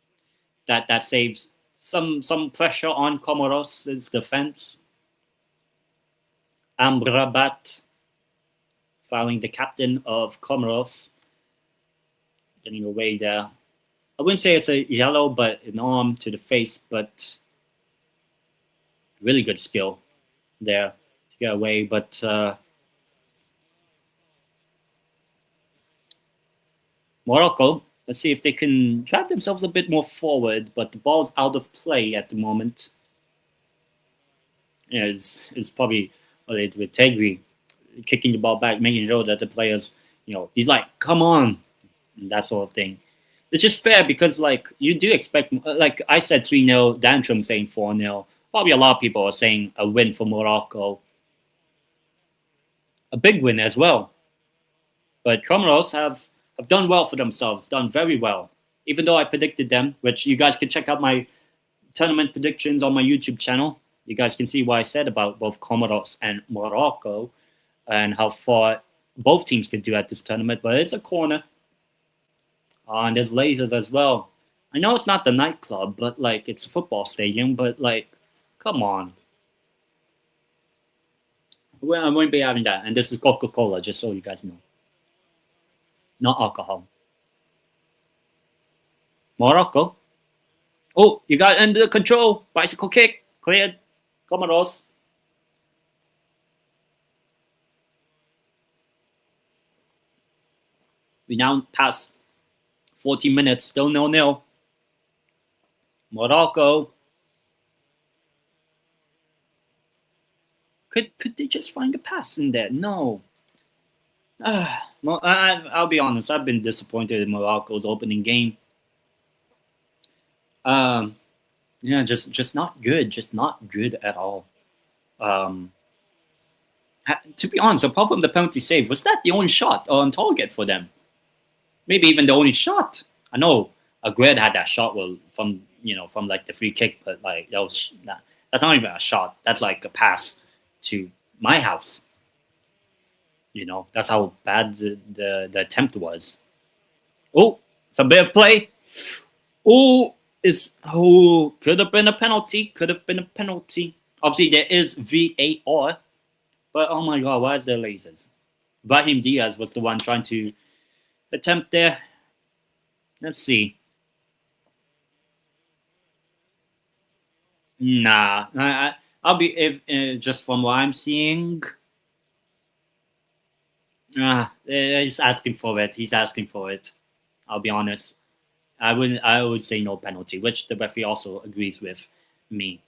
A: that saves some pressure on Comoros' defense. Amrabat. fouling the captain of Comoros, getting away there. I wouldn't say it's a yellow, but an arm to the face, but really good skill there to get away. But Morocco, let's see if they can drive themselves a bit more forward, but the ball's out of play at the moment. Yeah, it's probably with Tegri kicking the ball back, making sure that the players, he's like, come on, and that sort of thing. It's just fair because, like, you do expect, like I said 3-0, Dantrum saying 4-0. Probably a lot of people are saying a win for Morocco. A big win as well. But Comoros have done well for themselves, done very well. Even though I predicted them, which you guys can check out my tournament predictions on my YouTube channel. You guys can see what I said about both Comoros and Morocco and how far both teams could do at this tournament. But it's a corner. And there's lasers as well. I know it's not the nightclub, but, like, it's a football stadium. But, like, come on. Well, I won't be having that. And this is Coca-Cola, just so you guys know. Not alcohol. Morocco. Oh, you got under control. Bicycle kick. Cleared. Comoros. We now pass 40 minutes. Still 0-0. Morocco. Could they just find a pass in there? No. Well, I'll be honest. I've been disappointed in Morocco's opening game. Yeah, just not good. Just not good at all. To be honest, apart from the penalty save, was that the only shot on target for them? Maybe even the only shot. I know Aguerd had that shot from like the free kick, but like that's not even a shot. That's like a pass to my house. That's how bad the attempt was. Oh, it's a bit of play. Could have been a penalty. Could have been a penalty. Obviously, there is VAR, but oh my God, why is there lasers? Brahim Diaz was the one trying to attempt there. Let's see. Nah, I'll be just from what I'm seeing. He's asking for it. He's asking for it. I'll be honest. I would say no penalty, which the referee also agrees with me.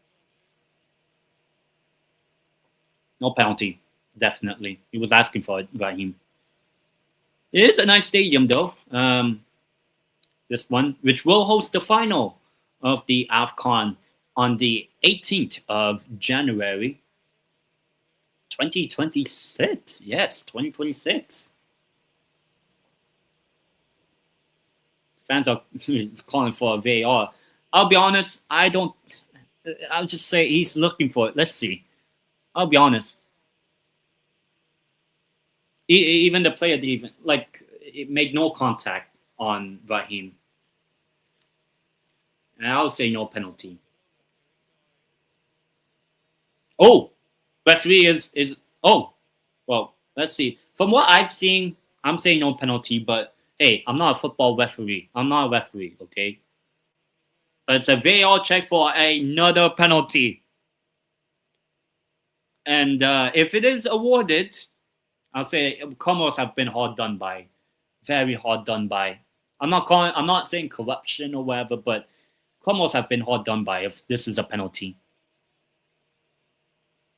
A: No penalty, definitely. He was asking for it, Raheem. It is a nice stadium, though. This one, which will host the final of the AFCON on the 18th of January, 2026. Yes, 2026. Fans are calling for a VAR. I'll be honest, I'll just say he's looking for it. Let's see. I'll be honest. Even the player didn't it made no contact on Raheem. And I'll say no penalty. Oh, referee is well, let's see. From what I've seen, I'm saying no penalty, but hey, I'm not a football referee. I'm not a referee, okay? But it's a VAR check for another penalty. And if it is awarded, I'll say Comoros have been hard done by. Very hard done by. I'm not saying corruption or whatever, but Comoros have been hard done by if this is a penalty.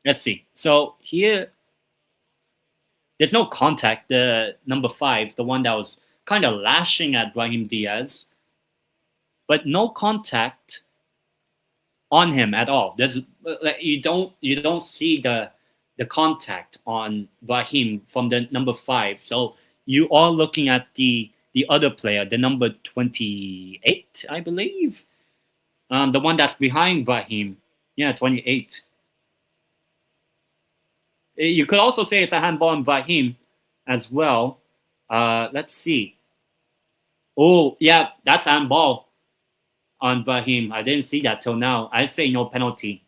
A: Let's see. So here, there's no contact. The number 5, the one that was kind of lashing at Brahim Diaz, but no contact on him at all. There's you don't see the contact on Brahim from the number 5. So you are looking at the other player, the number 28, I believe, the one that's behind Brahim. Yeah, 28. You could also say it's a handball on Brahim as well. Let's see. Oh, yeah, that's handball on Brahim. I didn't see that till now. I say no penalty.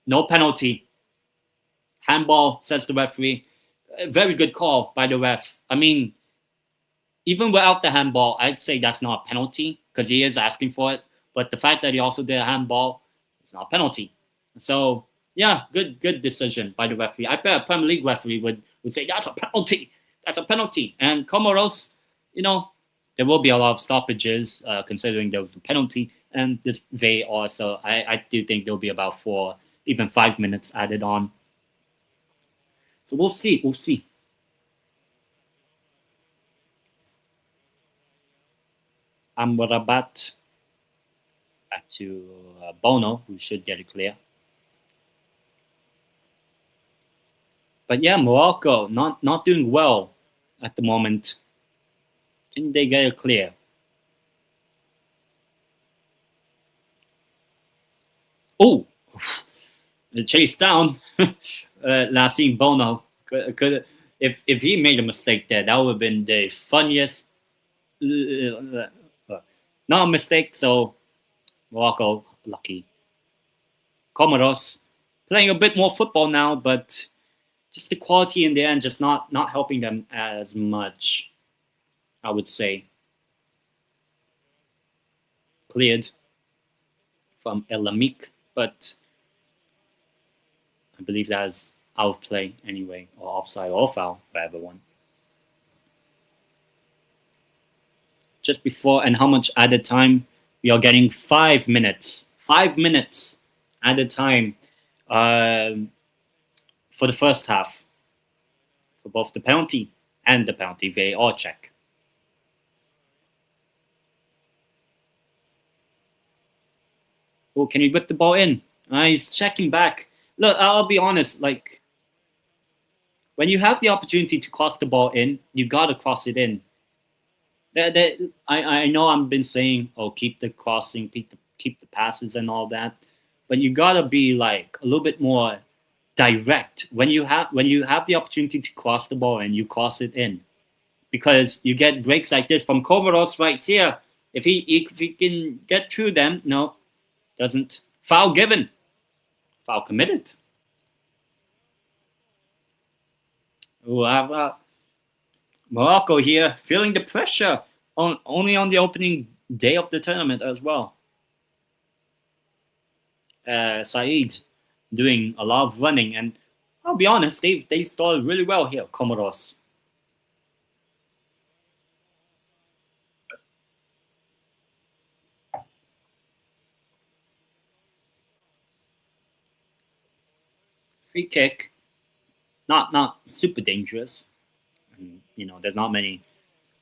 A: No penalty. Handball, says the referee. A very good call by the ref. I mean, even without the handball, I'd say that's not a penalty because he is asking for it. But the fact that he also did a handball is not a penalty. So yeah, good decision by the referee. I bet a Premier League referee would say that's a penalty. That's a penalty. And Comoros, there will be a lot of stoppages considering there was a penalty and this VAR. So I do think there'll be about 4, even 5 minutes added on. So we'll see. We'll see. Amrabat back to Bono, who should get it clear. But yeah, Morocco not doing well at the moment. Can they get it clear? Oh, the chase down. Last seen Bono could if he made a mistake there, that would have been the funniest. Not a mistake, so Morocco lucky. Comoros playing a bit more football now, but just the quality in the end just not helping them as much, I would say. Cleared from El Amik, but I believe that is out of play anyway, or offside or foul, whatever one. Just before, and how much added time? We are getting 5 minutes. 5 minutes added time for the first half for both the penalty and the penalty VAR check. Oh, can he whip the ball in? He's checking back. Look, I'll be honest. Like, when you have the opportunity to cross the ball in, you gotta cross it in. I know I've been saying, oh, keep the crossing, keep the passes and all that, but you gotta be like a little bit more direct when you have the opportunity to cross the ball and you cross it in, because you get breaks like this from Comoros right here. If he can get through them, no, doesn't. Foul given, foul committed. Oh, Morocco here feeling the pressure only on the opening day of the tournament as well. Saeed doing a lot of running, and I'll be honest, they started really well here, Comoros. Free kick, not super dangerous. And, there's not many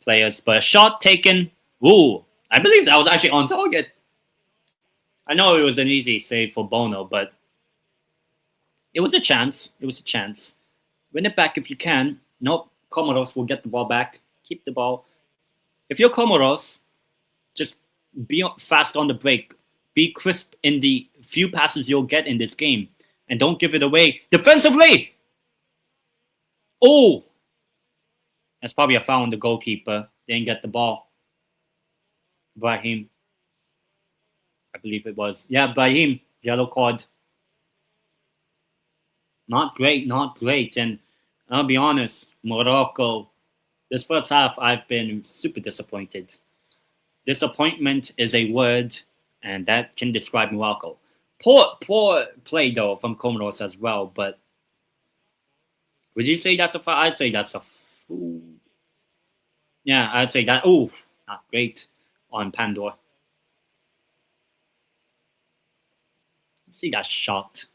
A: players, but a shot taken. Ooh, I believe that was actually on target. I know it was an easy save for Bono, but it was a chance. It was a chance. Win it back if you can. Nope, Comoros will get the ball back. Keep the ball. If you're Comoros, just be fast on the break. Be crisp in the few passes you'll get in this game. And don't give it away defensively. Oh, that's probably a foul on the goalkeeper. Didn't get the ball. Brahim. I believe it was. Yeah, Brahim. Yellow card. Not great, not great. And I'll be honest, Morocco, this first half, I've been super disappointed. Disappointment is a word, and that can describe Morocco. Poor play, though, from Comoros as well, but would you say that's a foul? I'd say that's a foul. Yeah, I'd say that. Oh, not great on Pandor. See that shot.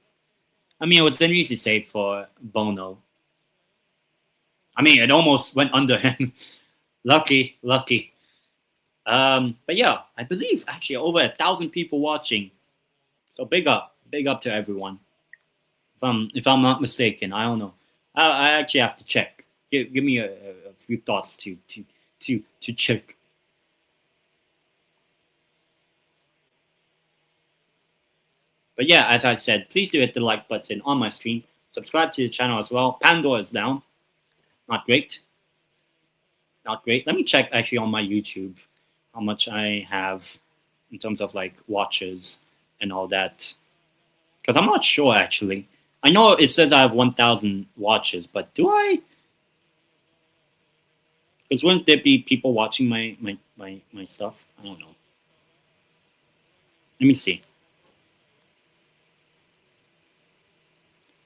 A: I mean, it was an easy save for Bono. I mean, it almost went under him. Lucky. But yeah, I believe actually over 1,000 people watching. So big up to everyone. If I'm not mistaken, I don't know. I actually have to check. Give me a few thoughts to check. But yeah, as I said, please do hit the like button on my stream. Subscribe to the channel as well. Pandora is down. Not great. Not great. Let me check actually on my YouTube how much I have in terms of like watches and all that. Because I'm not sure actually. I know it says I have 1,000 watches, but do I? Because wouldn't there be people watching my stuff? I don't know. Let me see.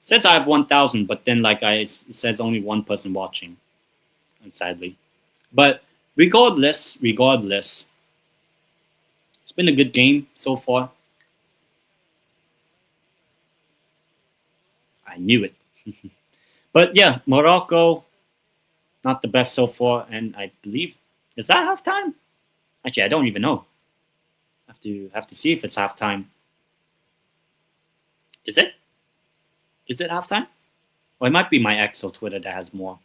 A: It says I have 1,000, but then it says only one person watching, sadly. But regardless, it's been a good game so far. I knew it. But yeah, Morocco, not the best so far, and I believe is that halftime? Actually, I don't even know. Have to see if it's halftime. Is it? Is it halftime? Well, it might be my ex or Twitter that has more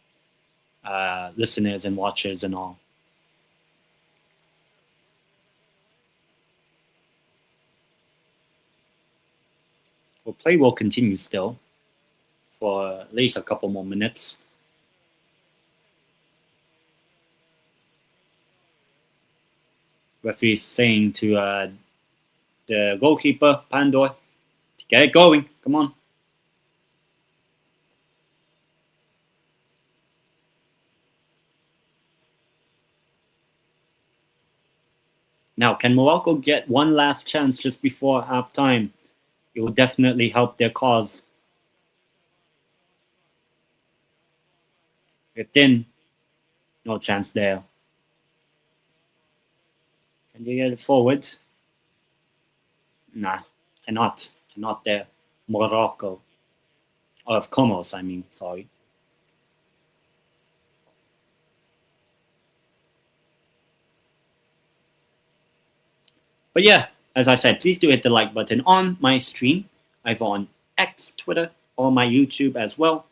A: listeners and watchers and all. Well, play will continue still for at least a couple more minutes. Referee saying to the goalkeeper, Pandor, to get it going. Come on. Now, can Morocco get one last chance just before halftime? It will definitely help their cause. Ripped in. No chance there. Can they get it forward? Nah, cannot. Cannot there. Morocco. Or of Comoros, I mean, sorry. But yeah, as I said, please do hit the like button on my stream, either on X, Twitter, or my YouTube as well.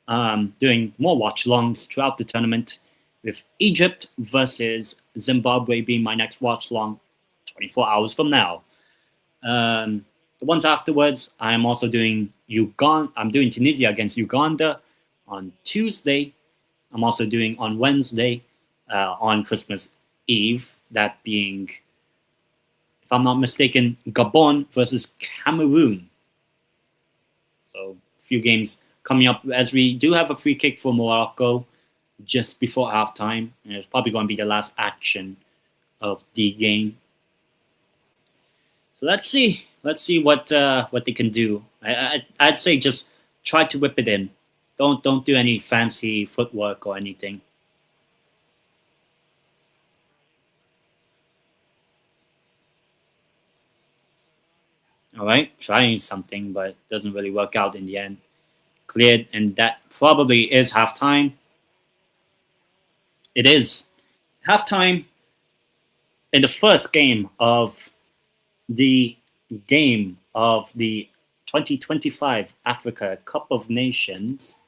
A: Doing more watchalongs throughout the tournament, with Egypt versus Zimbabwe being my next watchalong 24 hours from now. The ones afterwards, I'm also doing Uganda. I'm doing Tunisia against Uganda on Tuesday. I'm also doing on Wednesday, on Christmas Eve, that being, if I'm not mistaken, Gabon versus Cameroon. So a few games coming up, as we do have a free kick for Morocco just before halftime, and it's probably going to be the last action of the game. So let's see what they can do. I'd say just try to whip it in. Don't do any fancy footwork or anything. All right, trying something, but it doesn't really work out in the end. Cleared, and that probably is halftime. It is halftime in the first game of the 2025 Africa Cup of Nations.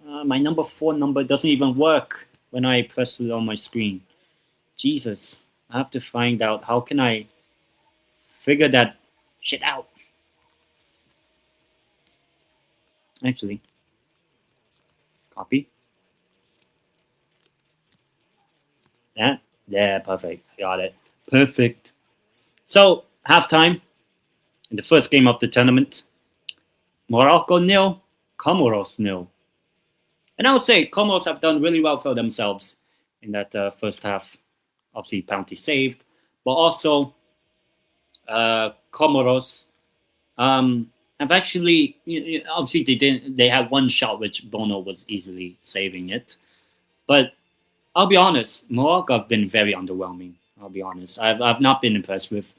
A: My number 4 number doesn't even work when I press it on my screen. Jesus, I have to find out how can I figure that shit out. Actually, copy. That, yeah, perfect. Got it. Perfect. So, halftime in the first game of the tournament. Morocco nil, Comoros nil. And I would say Comoros have done really well for themselves in that first half. Obviously, penalty saved, but also Comoros have actually, obviously they didn't. They had one shot which Bono was easily saving it, but I'll be honest, Morocco have been very underwhelming. I'll be honest. I've not been impressed with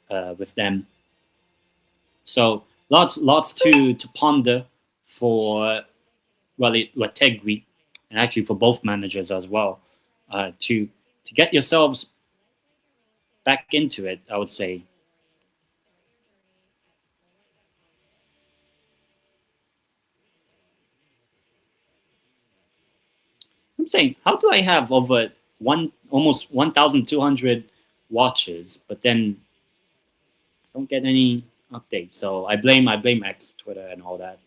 A: them. So lots to ponder for Tegui, and actually for both managers as well, to get yourselves back into it. I would say. I'm saying, how do I have over almost 1,200 watches, but then don't get any updates? So I blame X, Twitter, and all that.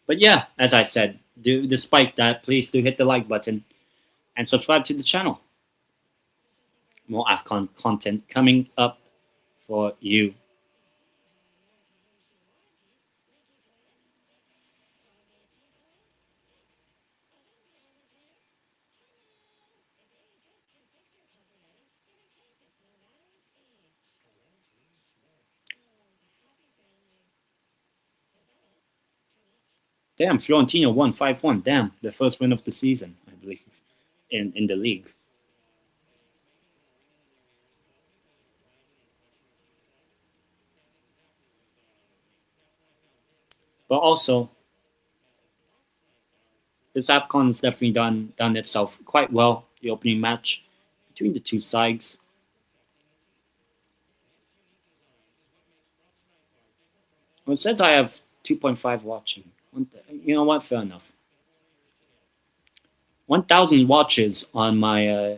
A: But yeah, as I said, despite that, please do hit the like button and subscribe to the channel. More AFCON content coming up for you. Damn, Fiorentina won 5-1. Damn, the first win of the season, I believe, in the league. But also, this AFCON has definitely done itself quite well. The opening match between the two sides. Well, it says I have 2.5 watching. You know what? Fair enough. 1,000 watches on my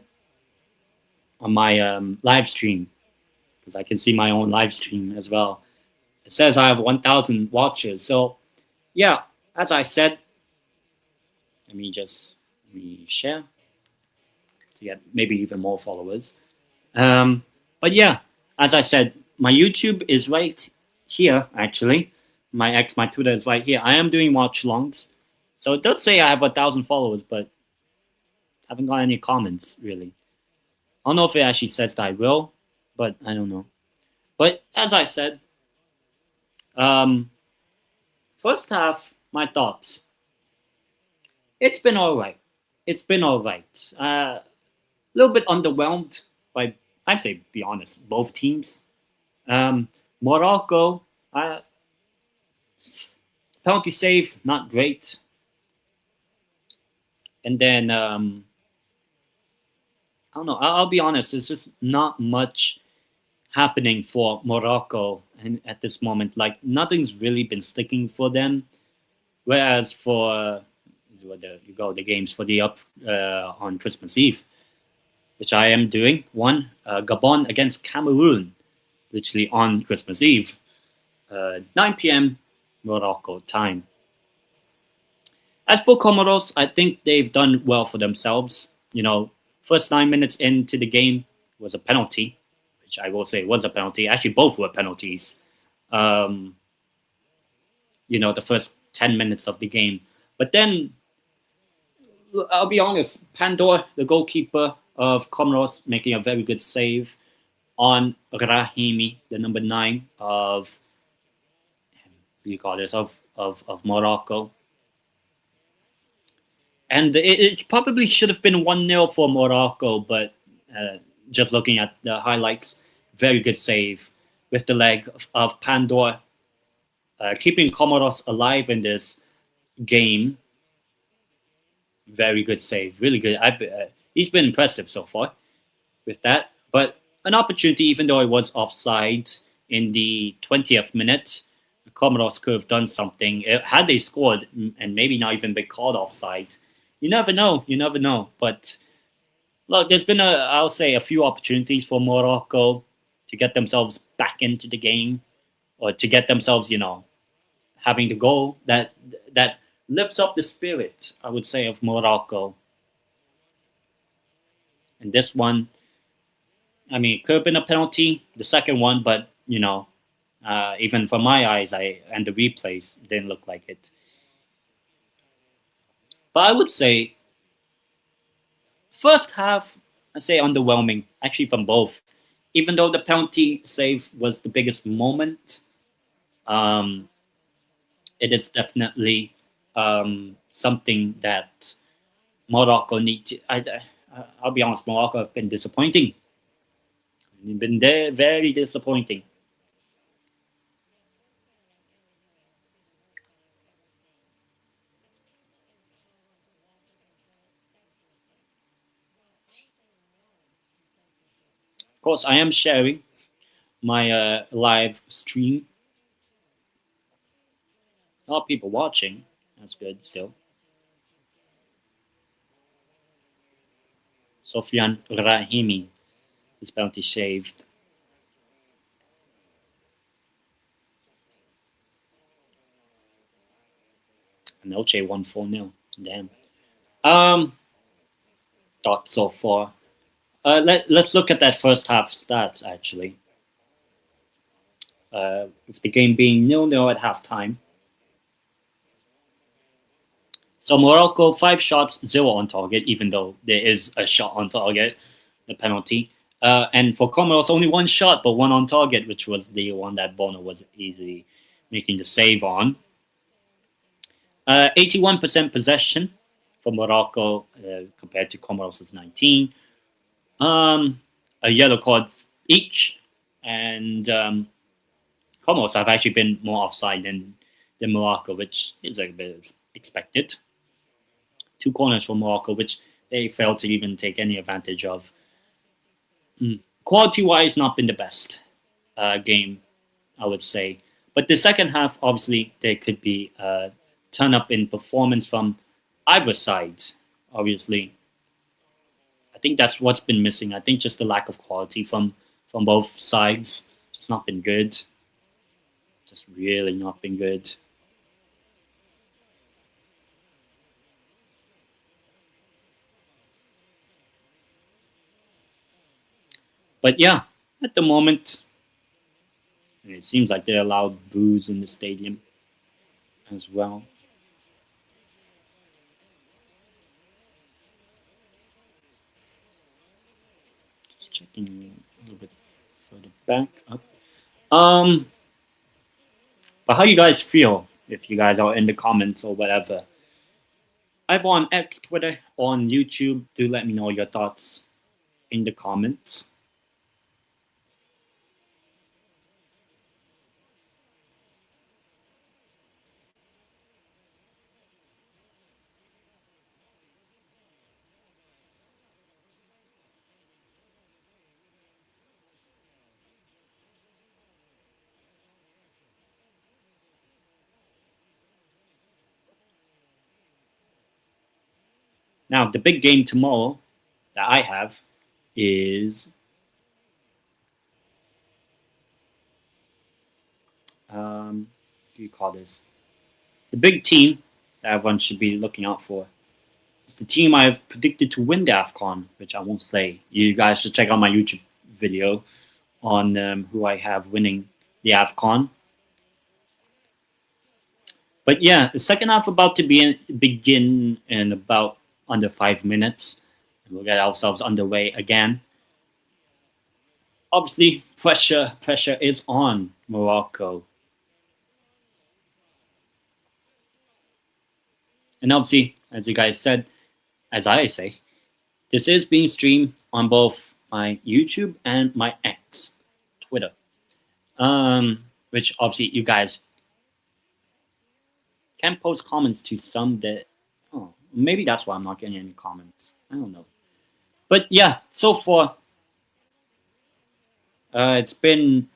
A: live stream, because I can see my own live stream as well. It says I have 1,000 watches. So, yeah, as I said, let me share to get maybe even more followers. But yeah, as I said, my YouTube is right here, actually. My Twitter is right here. I am doing watchalongs. So it does say I have 1,000 followers, but I haven't got any comments, really. I don't know if it actually says that I will, but I don't know. But as I said, first half, my thoughts. It's been all right. It's been all right. A little bit underwhelmed by, I'd say, be honest, both teams. Morocco, penalty save, not great. And then, I don't know, I'll be honest, there's just not much happening for Morocco and at this moment. Like, nothing's really been sticking for them. Whereas for the games for the on Christmas Eve, which I am doing. One, Gabon against Cameroon, literally on Christmas Eve, 9 p.m. Morocco time. As for Comoros, I think they've done well for themselves. You know, first 9 minutes into the game was a penalty, which I will say was a penalty. Actually, both were penalties. You know, the first 10 minutes of the game. But then, I'll be honest, Pandor, the goalkeeper of Comoros, making a very good save on Rahimi, the number 9 of, what do you call this, of Morocco. And it probably should have been 1-0 for Morocco, but just looking at the highlights, very good save with the leg of Pandor, keeping Comoros alive in this game. Very good save, really good. He's been impressive so far with that. But an opportunity, even though it was offside in the 20th minute, Comoros could have done something. Had they scored and maybe not even been called offside, you never know. You never know. But look, there's been I'll say a few opportunities for Morocco to get themselves back into the game, or to get themselves, you know, having the goal that lifts up the spirit, I would say, of Morocco. And this one, I mean, it could have been a penalty, the second one, but, you know, even from my eyes, and the replays didn't look like it. But I would say, first half, I'd say underwhelming, actually, from both. Even though the penalty save was the biggest moment, it is definitely something that Morocco need to. I'll be honest, Morocco have been disappointing. They've been very disappointing. Of course, I am sharing my live stream. A lot of people watching. That's good still. Sofian Rahimi, his penalty saved. And Noche won 4-0. Damn. Um, thoughts so far. Let's look at that first half stats actually. With the game being 0-0 at halftime. So Morocco 5 shots, 0 on target, even though there is a shot on target, the penalty. And for Comoros, only 1 shot, but 1 on target, which was the one that Bono was easily making the save on. 81% possession for Morocco compared to Comoros' 19. A yellow card each, and Comoros have actually been more offside than Morocco, which is a bit expected. 2 corners for Morocco, which they failed to even take any advantage of. Quality-wise, not been the best game, I would say. But the second half, obviously, there could be a turn up in performance from either side. Obviously, I think that's what's been missing. I think just the lack of quality from both sides. Just not been good. Just really not been good. But yeah, at the moment, it seems like they allowed booze in the stadium as well. Just checking a little bit further back up. But how you guys feel if you guys are in the comments or whatever? Either on X, Twitter, or on YouTube, do let me know your thoughts in the comments. Now, the big game tomorrow that I have is what do you call this? The big team that everyone should be looking out for. It's the team I've predicted to win the AFCON, which I won't say. You guys should check out my YouTube video on who I have winning the AFCON. But yeah, the second half about to begin in about under 5 minutes. We'll get ourselves underway again. Obviously, pressure is on Morocco. And obviously, as you guys said, as I say, this is being streamed on both my YouTube and my X, Twitter. Which obviously you guys can post comments to some that, oh, maybe that's why I'm not getting any comments. I don't know. But yeah, so far, it's been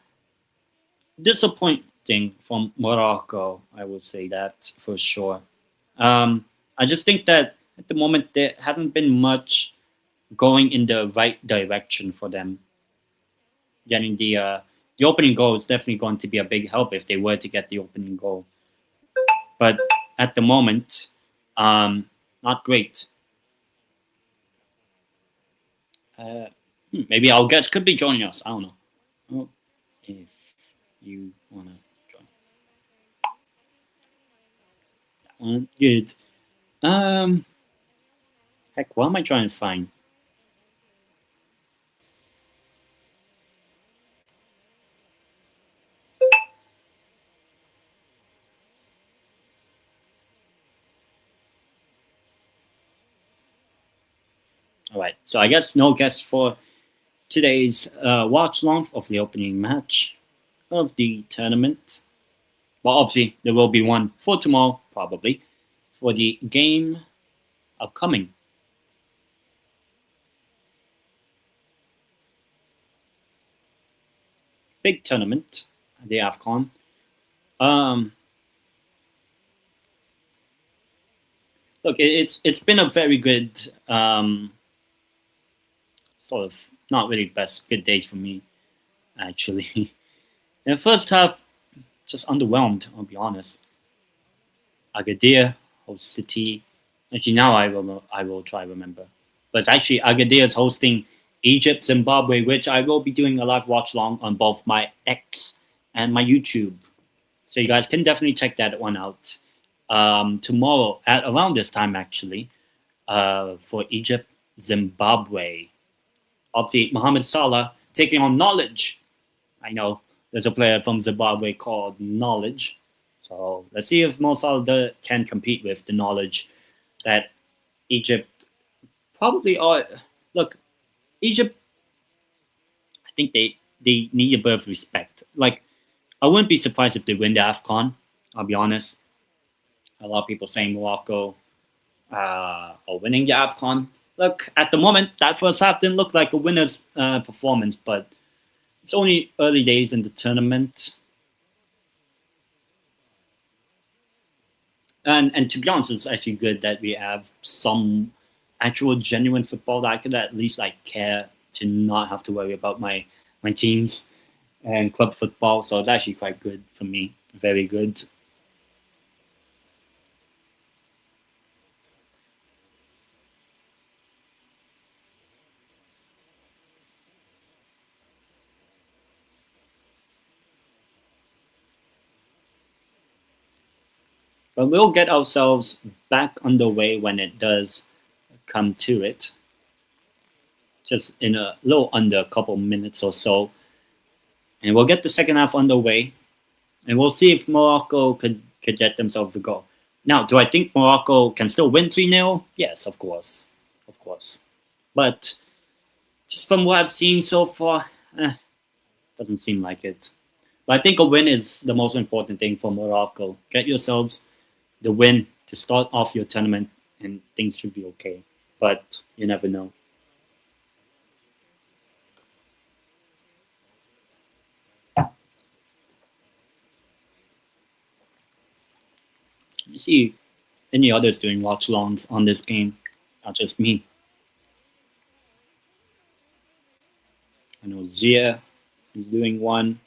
A: disappointing from Morocco. I would say that for sure. I just think that at the moment there hasn't been much going in the right direction for them. Getting the opening goal is definitely going to be a big help if they were to get the opening goal. But at the moment, not great. Maybe our guest could be joining us. I don't know. Oh, if you wanna join, that one good. Heck, what am I trying to find? All right, so I guess no guest for today's watch long of the opening match of the tournament. Well, obviously there will be one for tomorrow, probably for the game upcoming. Big tournament, the AFCON. Look, it's been a very good sort of not really best good days for me actually. In the first half, just underwhelmed. I'll be honest. Agadir, host City, Actually, now I will try remember. But it's actually Agadir is hosting Egypt, Zimbabwe, which I will be doing a live watch long on both my X and my YouTube. So you guys can definitely check that one out. Tomorrow at around this time actually, for Egypt, Zimbabwe. Obviously, Mohamed Salah taking on Knowledge. I know there's a player from Zimbabwe called Knowledge. So let's see if Mo Salah can compete with the Knowledge that Egypt probably are. Look, Egypt, I think they need a bit of respect. Like, I wouldn't be surprised if they win the AFCON. I'll be honest. A lot of people saying Morocco are winning the AFCON. Look, at the moment, that first half didn't look like a winner's performance, but it's only early days in the tournament. And to be honest, it's actually good that we have some actual genuine football that I could at least like care to not have to worry about my teams and club football. So it's actually quite good for me. Very good. But we'll get ourselves back underway when it does come to it. Just in a little under a couple minutes or so. And we'll get the second half underway. And we'll see if Morocco could get themselves a goal. Now, do I think Morocco can still win 3-0? Yes, of course. Of course. But just from what I've seen so far, doesn't seem like it. But I think a win is the most important thing for Morocco. Get yourselves the win to start off your tournament, and things should be okay. But you never know. You see any others doing watchalongs on this game, not just me. I know Zia is doing one.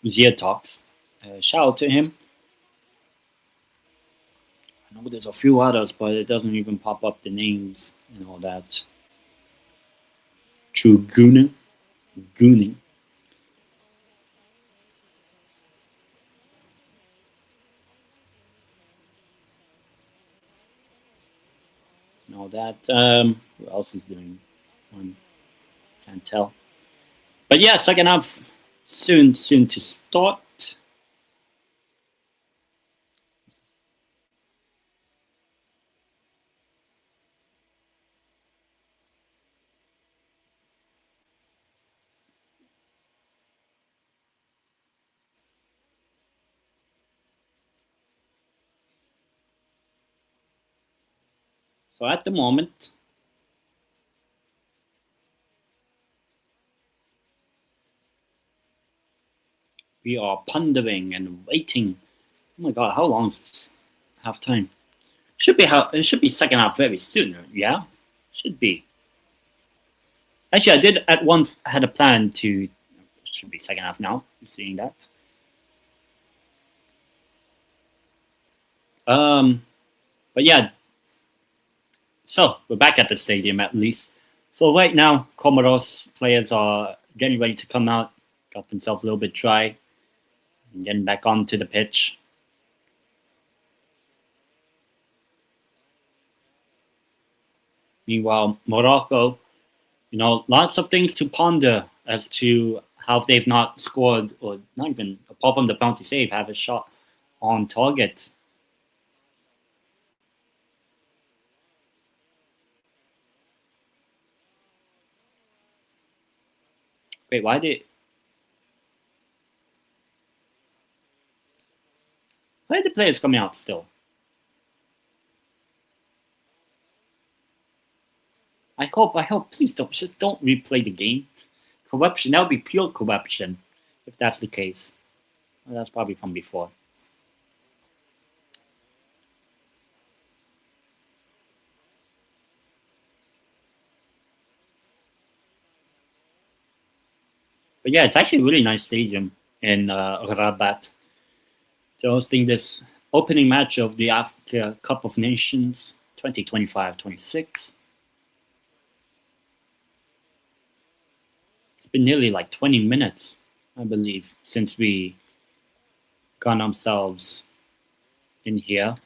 A: Zia talks. Shout out to him. I know there's a few others, but it doesn't even pop up the names and all that. True Gooning. And all that. Who else is doing one? Can't tell. But yeah, second half soon to start. So at the moment, we are pondering and waiting. Oh my god, how long is this half time? It should be second half very soon, yeah? Should be. Actually, I did at once had a plan to should be second half now, seeing that. But yeah. So we're back at the stadium at least. So right now, Comoros players are getting ready to come out, got themselves a little bit dry, and getting back onto the pitch. Meanwhile, Morocco, lots of things to ponder as to how they've not scored, or not even, apart from the penalty save, have a shot on target. Wait, why are the players coming out still? I hope, please don't replay the game. Corruption, that would be pure corruption, if that's the case. Well, that's probably from before. But yeah, it's actually a really nice stadium in Rabat. So hosting this opening match of the Africa Cup of Nations 2025-26. It's been nearly like 20 minutes, I believe, since we got ourselves in here.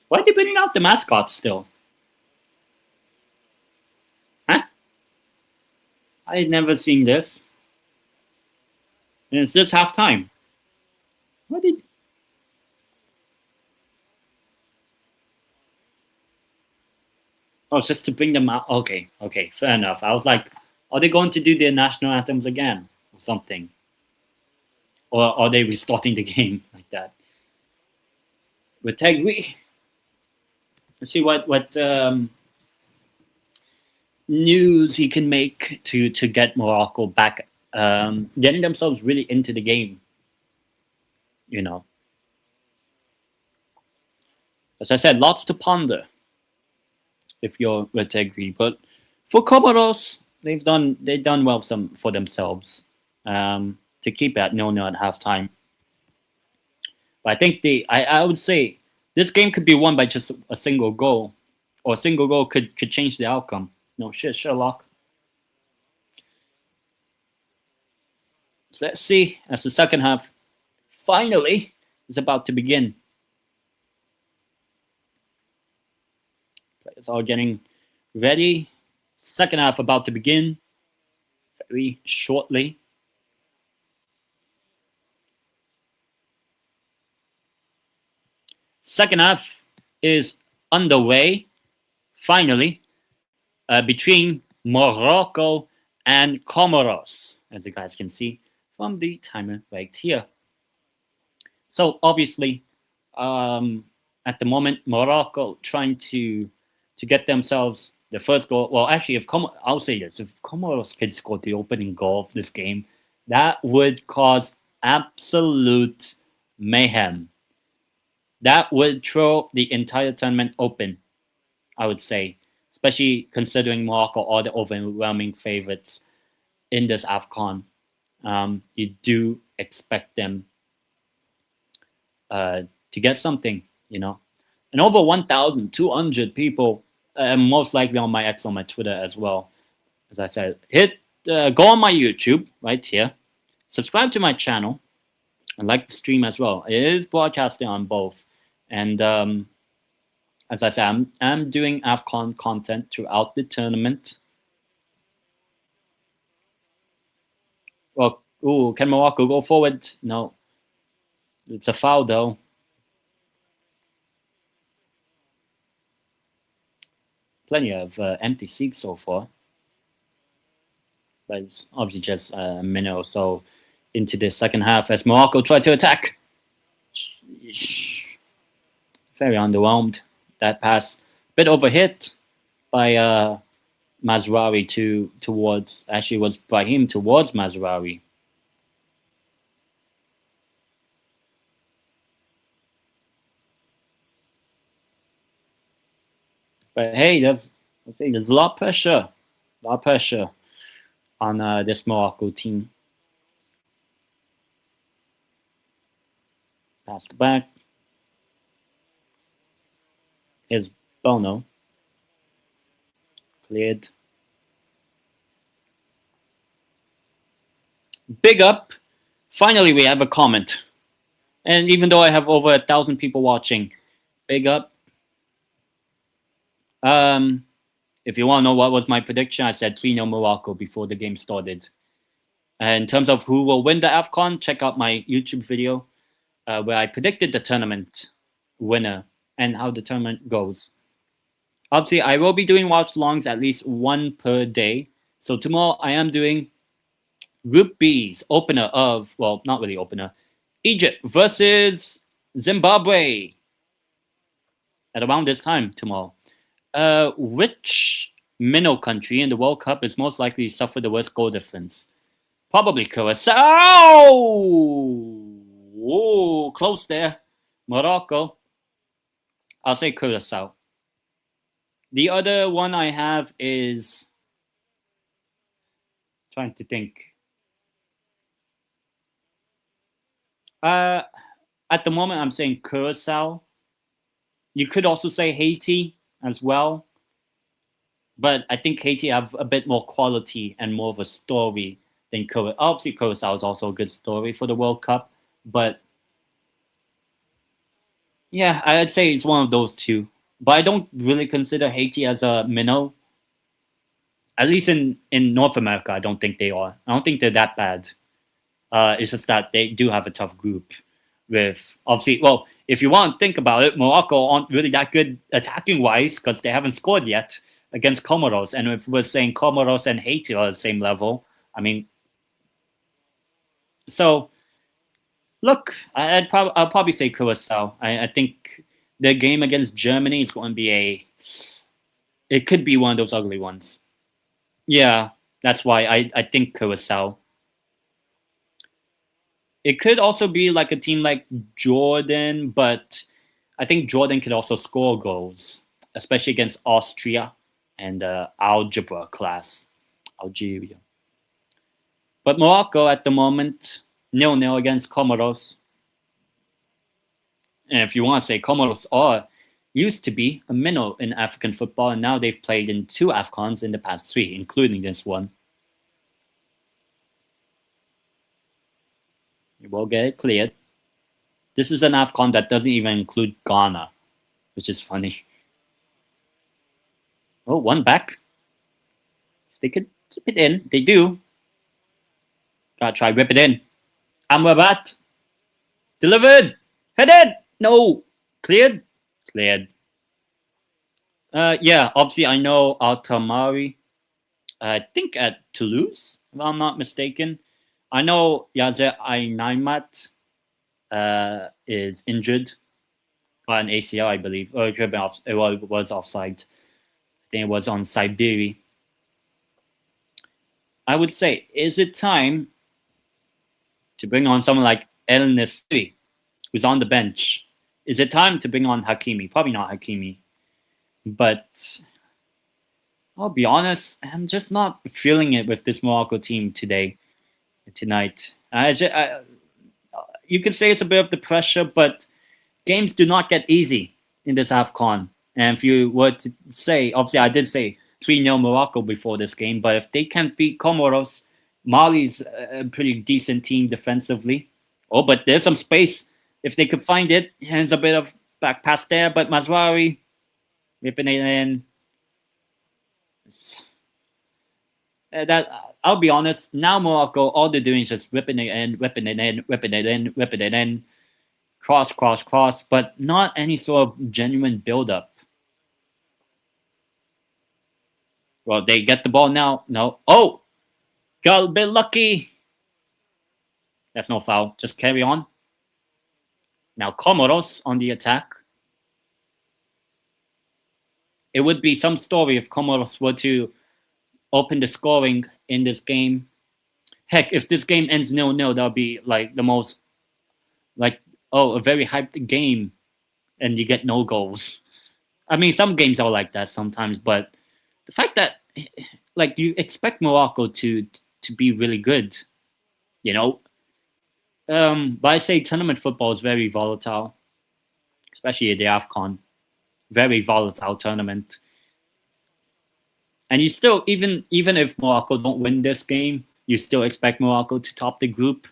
A: Why are they bringing out the mascots still? Huh? I had never seen this. And it's this halftime. What did... Oh, just to bring them out. Okay, fair enough. I was like, are they going to do their national anthems again or something? Or are they restarting the game like that? With Tegui, let's see what news he can make to get Morocco back, getting themselves really into the game. You know, as I said, lots to ponder if you're with Tegui. But for Comoros, they've done well for themselves to keep it at 0-0 at halftime. But I think I would say this game could be won by just a single goal, or a single goal could change the outcome. No shit, Sherlock. So let's see as the second half finally is about to begin. Players are getting ready. Second half about to begin very shortly. Second half is underway, finally, between Morocco and Comoros, as you guys can see from the timer right here. So obviously, at the moment, Morocco trying to get themselves the first goal. Well, actually, I'll say this: if Comoros could score the opening goal of this game, that would cause absolute mayhem. That would throw the entire tournament open, I would say, especially considering Morocco are the overwhelming favorites in this AFCON. You do expect them to get something, you know. And over 1,200 people, most likely on my X, on my Twitter as well. As I said, go on my YouTube right here, subscribe to my channel, and like the stream as well. It is broadcasting on both. And as I said, I'm doing AFCON content throughout the tournament. Well, can Morocco go forward? No. It's a foul, though. Plenty of empty seats so far. But it's obviously just a minute or so into the second half as Morocco try to attack. Very underwhelmed. That pass, bit overhit by Mazraoui towards, actually was Brahim towards Mazraoui. But hey, there's a lot of pressure on this Morocco team. Pass back. Here's Bono. Cleared. Big up. Finally, we have a comment. And even though I have over 1,000 people watching, big up. If you want to know what was my prediction, I said 3-0 Morocco before the game started. And in terms of who will win the AFCON, check out my YouTube video where I predicted the tournament winner and how the tournament goes. Obviously, I will be doing watchalongs at least one per day. So tomorrow I am doing Group B's opener of, well, not really opener, Egypt versus Zimbabwe at around this time tomorrow. Which minnow country in the World Cup is most likely to suffer the worst goal difference? Probably Curacao. Whoa, close there. Morocco. I'll say Curacao. The other one I have is trying to think. Uh, at the moment, I'm saying Curacao. You could also say Haiti as well, but I think Haiti have a bit more quality and more of a story than Curacao. Obviously, Curacao is also a good story for the World Cup, but yeah, I'd say it's one of those two. But I don't really consider Haiti as a minnow. At least in North America, I don't think they are. I don't think they're that bad. It's just that they do have a tough group with obviously. Well, if you want to think about it, Morocco aren't really that good attacking wise because they haven't scored yet against Comoros. And if we're saying Comoros and Haiti are the same level, I mean, so look, I'll probably say Curacao. I think the game against Germany is going to be it could be one of those ugly ones. Yeah, that's why I think Curacao. It could also be like a team like Jordan, but I think Jordan could also score goals, especially against Austria and algebra class, Algeria. But Morocco at the moment, 0-0 against Comoros. And if you want to say Comoros are used to be a minnow in African football, and now they've played in 2 AFCONs in the past 3, including this one. You will get it cleared. This is an AFCON that doesn't even include Ghana, which is funny. Oh, one back. If they could keep it in, they do. Gotta try rip it in. Amrabat. Delivered. Headed. No. Cleared. Cleared. Yeah, obviously I know Altamari. I think at Toulouse, if I'm not mistaken. I know Yazer Ainaimat is injured by an ACL, I believe. Or it, it was offside. I think it was on Siberia. I would say, is it time to bring on someone like El Nesri, who's on the bench? Is it time to bring on Hakimi? Probably not Hakimi. But I'll be honest, I'm just not feeling it with this Morocco team tonight. You could say it's a bit of the pressure, but games do not get easy in this AFCON. And if you were to say, obviously, I did say 3-0 Morocco before this game, but if they can't beat Comoros, Mali's a pretty decent team defensively. Oh, but there's some space. If they could find it, hands a bit of back pass there, but Mazraoui ripping it in. That I'll be honest. Now Morocco, all they're doing is just whipping it in, whipping it in, whipping it in, whipping it in, cross, cross, cross, but not any sort of genuine build-up. Well, they get the ball now. No. Oh, got a bit lucky. That's no foul. Just carry on. Now Comoros on the attack. It would be some story if Comoros were to open the scoring in this game. Heck, if this game ends 0-0, that would be like the most, like, oh, a very hyped game, and you get no goals. I mean, some games are like that sometimes, but the fact that, like, you expect Morocco to be really good, you know. But I say tournament football is very volatile, especially at the AFCON. Very volatile tournament. And you still, even if Morocco don't win this game, you still expect Morocco to top the group.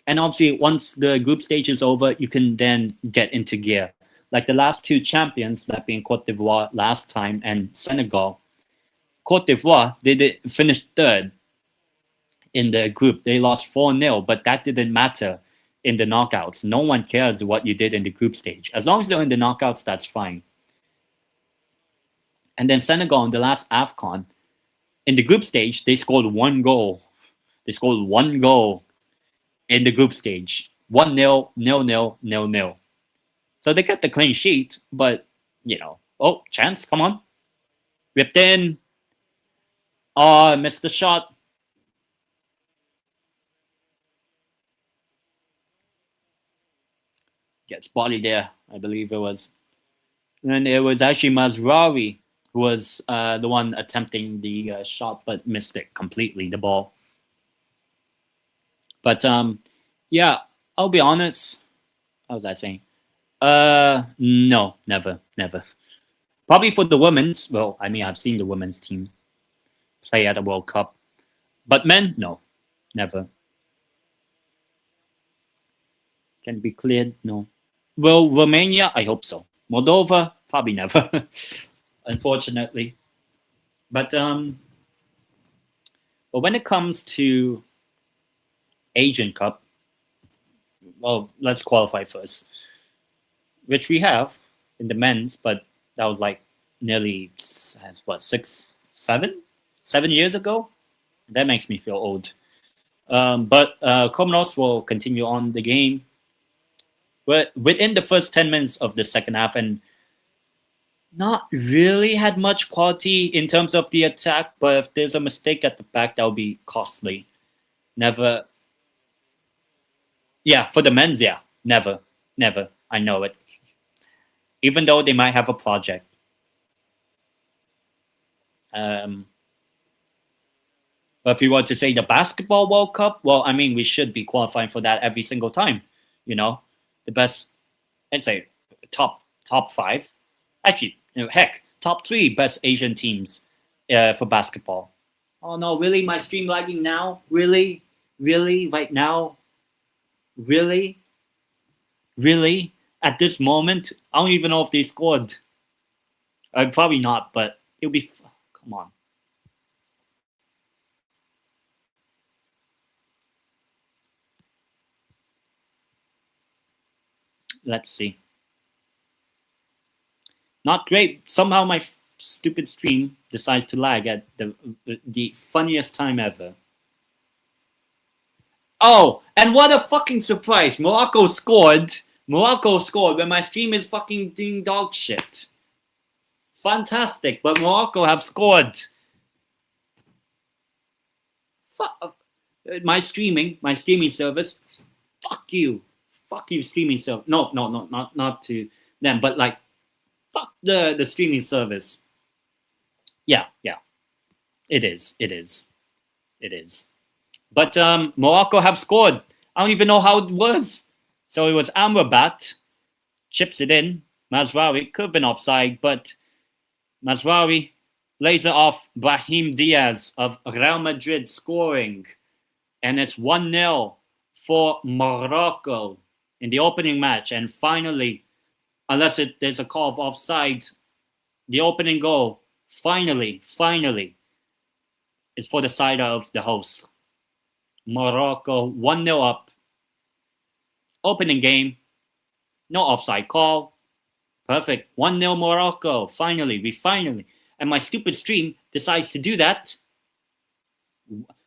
A: And obviously, once the group stage is over, you can then get into gear. Like the last 2 champions, that being Cote d'Ivoire last time and Senegal. Cote d'Ivoire, they did finish 3rd in the group. They lost 4-0, but that didn't matter in the knockouts. No one cares what you did in the group stage. As long as they're in the knockouts, that's fine. And then Senegal in the last AFCON, in the group stage, they scored 1 goal. They scored 1 goal in the group stage. 1-0, 0-0, 0-0. So they kept the clean sheet, but, you know. Oh, chance, come on. Ripped in. Oh, I missed the shot. Gets body there, I believe it was. And it was actually Mazraoui who was the one attempting the shot, but missed it completely, the ball. But yeah, I'll be honest. What was I saying? No, never, never. Probably for the women's. Well, I mean, I've seen the women's team play at the World Cup, but men, no, never. Can it be cleared? No. Will Romania? I hope so. Moldova? Probably never. Unfortunately. But when it comes to Asian Cup, well, let's qualify first, which we have in the men's, but that was like nearly what 7 years ago. That makes me feel old. But Comoros will continue on the game. But within the first 10 minutes of the second half, and not really had much quality in terms of the attack, but if there's a mistake at the back, that will be costly. Never. Yeah, for the men's, yeah. Never. Never. I know it. Even though they might have a project. But if you were to say the basketball World Cup, well, I mean, we should be qualifying for that every single time. You know, the best, I'd say, top 5. Actually, heck, top 3 best Asian teams for basketball. Oh no, really? My stream lagging now? Really? Really? Right now? Really? Really? At this moment? I don't even know if they scored. Probably not, but it'll be. Come on. Let's see. Not great. Somehow my stupid stream decides to lag at the funniest time ever. Oh, and what a fucking surprise! Morocco scored when my stream is fucking doing dog shit. Fantastic, but Morocco have scored. Fuck my streaming service. Fuck you, streaming service. No, not to them, but like, fuck the streaming service. Yeah, it is. But Morocco have scored. I don't even know how it was. So it was Amrabat, chips it in. Mazraoui could have been offside, but Mazraoui lays it off Brahim Diaz of Real Madrid scoring. And it's 1-0 for Morocco in the opening match. And finally, unless there's a call of offside, the opening goal, finally, is for the side of the host. Morocco 1-0 up. Opening game. No offside call. Perfect. 1-0 Morocco. Finally. And my stupid stream decides to do that.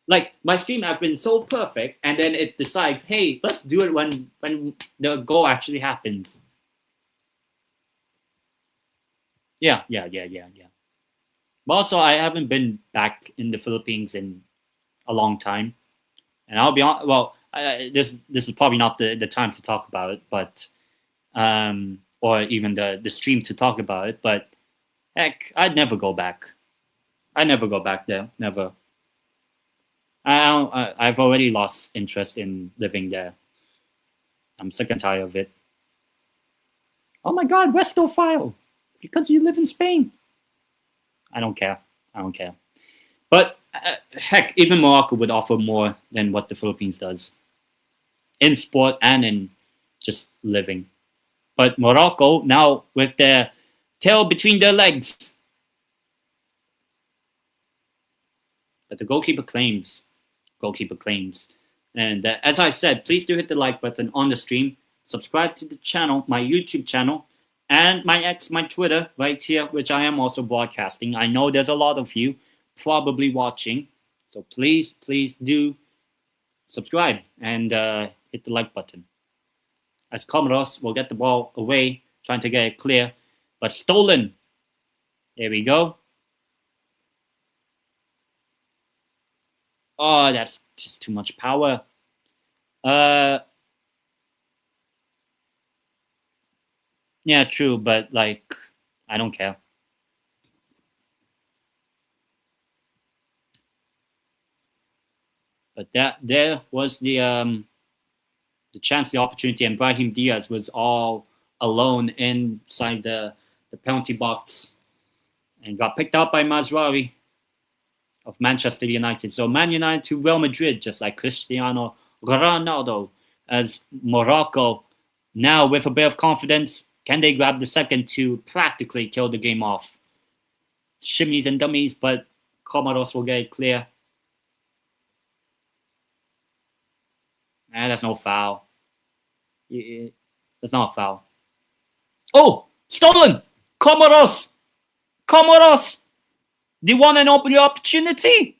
A: Like, my stream has been so perfect, and then it decides, hey, let's do it when the goal actually happens. Yeah. But also, I haven't been back in the Philippines in a long time. And I'll be on. Well, this is probably not the time to talk about it, but or even the stream to talk about it. But heck, I'd never go back. I never go back there. Never. I've already lost interest in living there. I'm sick and tired of it. Oh my God, Westophile, because you live in Spain. I don't care. But heck, even Morocco would offer more than what the Philippines does in sport and in just living. But Morocco, now with their tail between their legs. But the goalkeeper claims. And as I said, please do hit the like button on the stream. Subscribe to the channel, my YouTube channel, and my Twitter right here, which I am also broadcasting. I know there's a lot of you probably watching, so please do subscribe and hit the like button. As Comoros will get the ball away, trying to get it clear, but stolen. There we go. Oh, that's just too much power. Yeah, true, but like, I don't care. But there was the chance, the opportunity, and Brahim Diaz was all alone inside the penalty box and got picked out by Mazraoui of Manchester United. So Man United to Real Madrid, just like Cristiano Ronaldo, as Morocco now with a bit of confidence, can they grab the second to practically kill the game off? Shimmies and dummies, but Comoros will get it clear. That's no foul. That's not a foul. Oh, stolen! Comoros! Comoros! They want an open opportunity.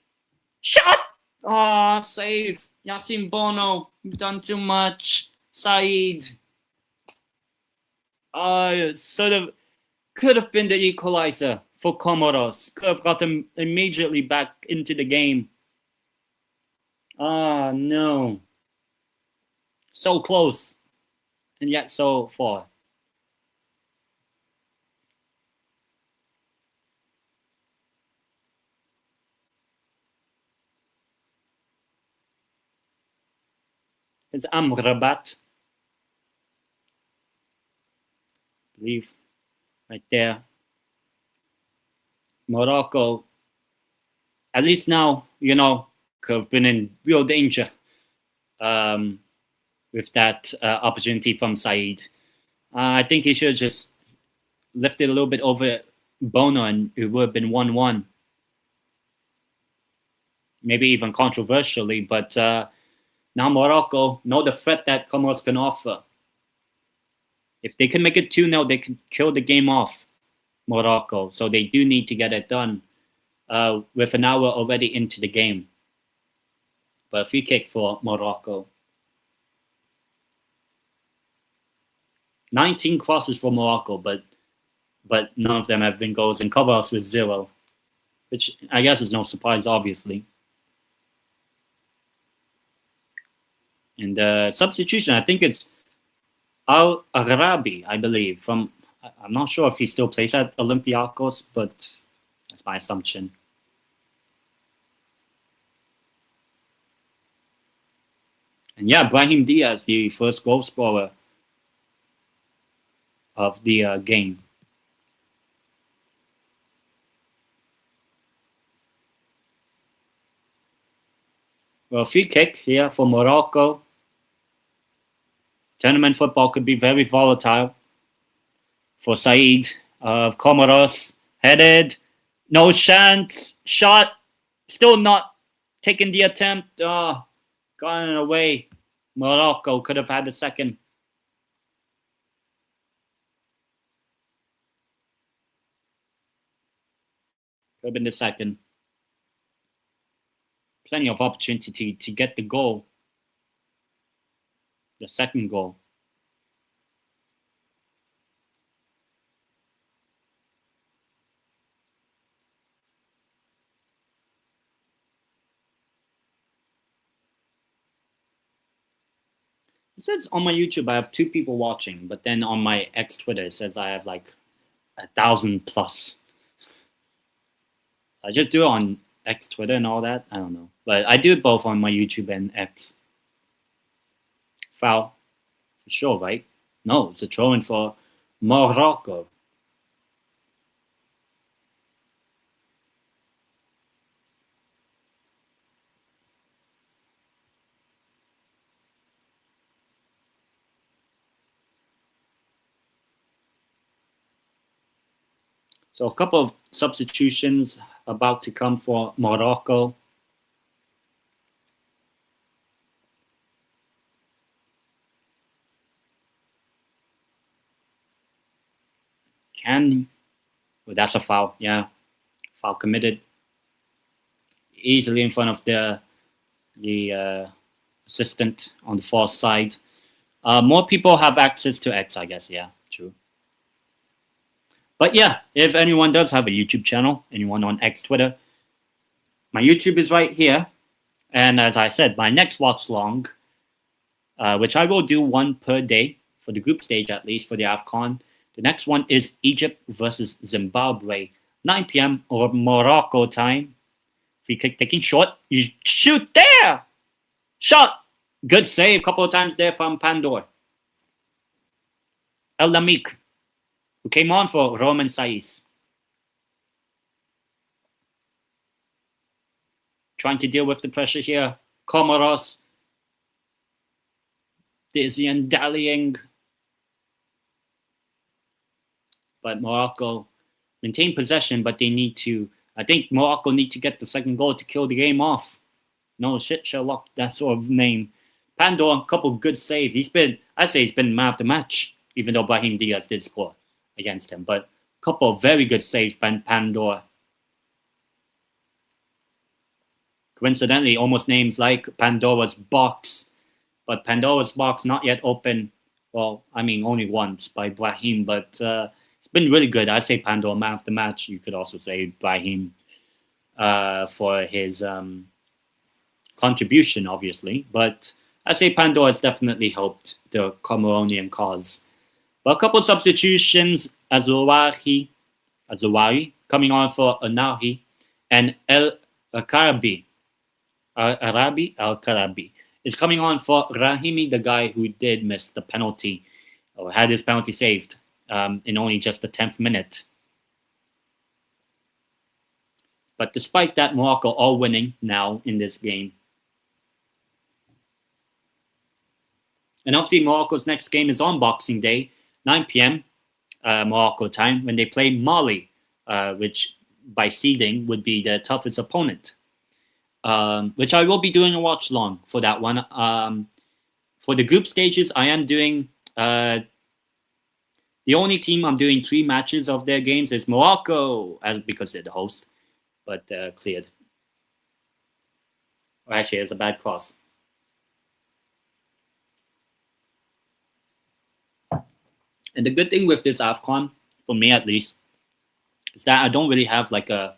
A: Shot! Ah, save. Yassine Bono, you've done too much. Said. Sort of could have been the equalizer for Comoros. Could have got them immediately back into the game. Ah, no. So close. And yet so far. It's Amrabat. I believe right there. Morocco, at least now, could have been in real danger with that opportunity from Said. I think he should have just lifted a little bit over Bono and it would have been 1-1. Maybe even controversially, but now Morocco know the threat that Comoros can offer. If they can make it 2-0, they can kill the game off, Morocco. So they do need to get it done with an hour already into the game. But a free kick for Morocco. 19 crosses for Morocco, but none of them have been goals, and Comoros with 0, which I guess is no surprise, obviously. And substitution, I think it's Al-Arabi, I believe. I'm not sure if he still plays at Olympiacos, but that's my assumption. And yeah, Brahim Diaz, the first goal scorer of the game. Well, free kick here for Morocco. Tournament football could be very volatile. For Said of Comoros, headed, no chance, shot, still not taking the attempt. Gone away. Morocco could have had the second. Could have been the second. Plenty of opportunity to get the goal. The second goal. It says on my YouTube I have 2 people watching, but then on my X Twitter it says I have like 1,000 plus. I just do it on X Twitter and all that. I don't know, but I do it both on my YouTube and X. Foul, for sure, right? No, it's a throw-in for Morocco. So a couple of substitutions about to come for Morocco. Well, that's a foul. Yeah, foul committed. Easily in front of the assistant on the far side. More people have access to X, I guess. Yeah, true. But yeah, if anyone does have a YouTube channel, anyone on X Twitter, my YouTube is right here. And as I said, my next watch long, which I will do one per day for the group stage, at least for the AFCON. The next one is Egypt versus Zimbabwe, 9 p.m. or Morocco time. Free kick taking short. You shoot there. Shot. Good save. Couple of times there from Pandor. El Lamik, who came on for Roman Saiz. Trying to deal with the pressure here. Comoros. Dizzy and dallying. But Morocco maintain possession, but they need to... I think Morocco need to get the second goal to kill the game off. No shit, Sherlock, that sort of name. Pandor, a couple good saves. I'd say he's been man of the match, even though Brahim Diaz did score against him. But a couple of very good saves by Pandor. Coincidentally, almost names like Pandora's Box. But Pandora's Box not yet open. Well, I mean, only once by Brahim, but it's been really good. I say Pandora, man of the match. You could also say Brahim for his contribution, obviously. But I say Pandora has definitely helped the Comoronian cause. But a couple of substitutions, Azouari coming on for Anahi, and El Karabi. Al-Karabi is coming on for Rahimi, the guy who did miss the penalty, or had his penalty saved in only just the 10th minute. But despite that, Morocco all winning now in this game. And obviously, Morocco's next game is on Boxing Day, 9 p.m. Morocco time, when they play Mali, which by seeding would be the toughest opponent. Which I will be doing a watch long for that one. For the group stages, I am doing... the only team I'm doing 3 matches of their games is Morocco, because they're the host, but cleared. Or actually, it's a bad cross. And the good thing with this AFCON, for me at least, is that I don't really have like a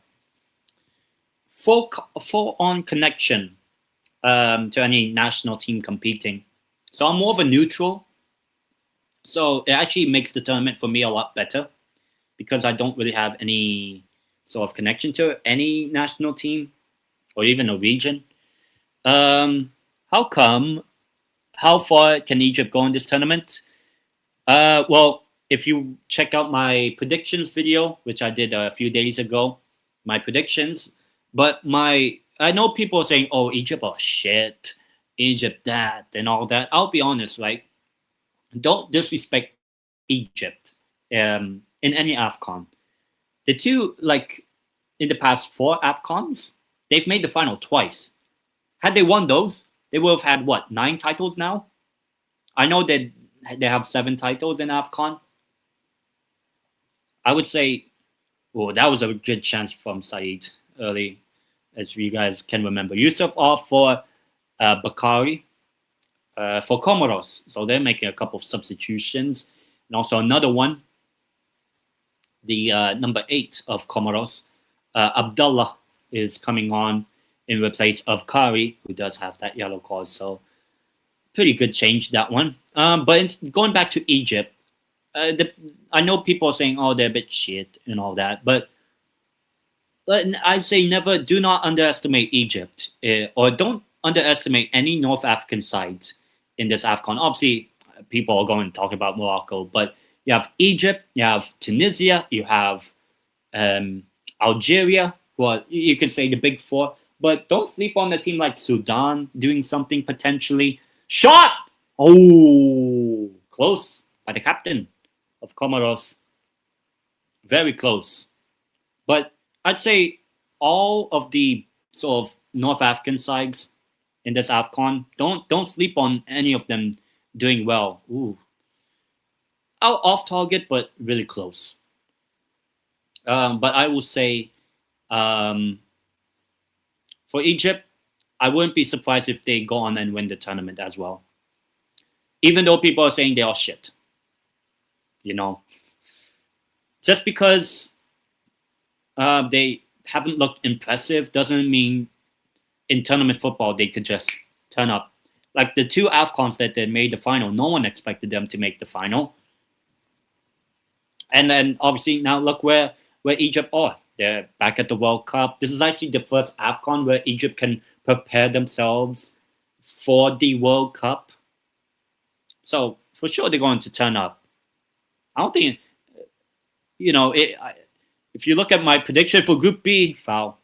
A: full-on connection to any national team competing. So I'm more of a neutral. So it actually makes the tournament for me a lot better because I don't really have any sort of connection to any national team or even a region. How come? How far can Egypt go in this tournament? Well, if you check out my predictions video, which I did a few days ago, my predictions, but I know people are saying, oh, Egypt, oh shit, Egypt that, and all that. I'll be honest, right? Don't disrespect Egypt in any AFCON. The two, like, in the past 4 AFCONs, they've made the final twice. Had they won those, they would have had, what, 9 titles now? I know that they have 7 titles in AFCON. I would say, oh, that was a good chance from Said early, as you guys can remember. Yusuf off for Bakari for Comoros. So they're making a couple of substitutions. And also another one, the number 8 of Comoros, Abdullah, is coming on in replace of Kari, who does have that yellow card. So pretty good change, that one. But going back to Egypt, I know people are saying, oh, they're a bit shit and all that. But I say do not underestimate Egypt. Or don't underestimate any North African sides in this AFCON. Obviously, people are going to talk about Morocco. But you have Egypt, you have Tunisia, you have Algeria, who are, you could say, the big 4. But don't sleep on a team like Sudan doing something potentially. Shot! Oh, close by the captain of Comoros. Very close. But I'd say all of the sort of North African sides in this AFCON, don't sleep on any of them doing well. Ooh. Out off target, but really close. But I will say, for Egypt, I wouldn't be surprised if they go on and win the tournament as well. Even though people are saying they are shit. You know. Just because they haven't looked impressive doesn't mean in tournament football they could just turn up. Like the 2 AFCONs that they made the final, no one expected them to make the final. And then obviously now look where Egypt are. They're back at the World Cup. This is actually the first AFCON where Egypt can prepare themselves for the World Cup. So for sure they're going to turn up. I don't think if you look at my prediction for Group B, foul.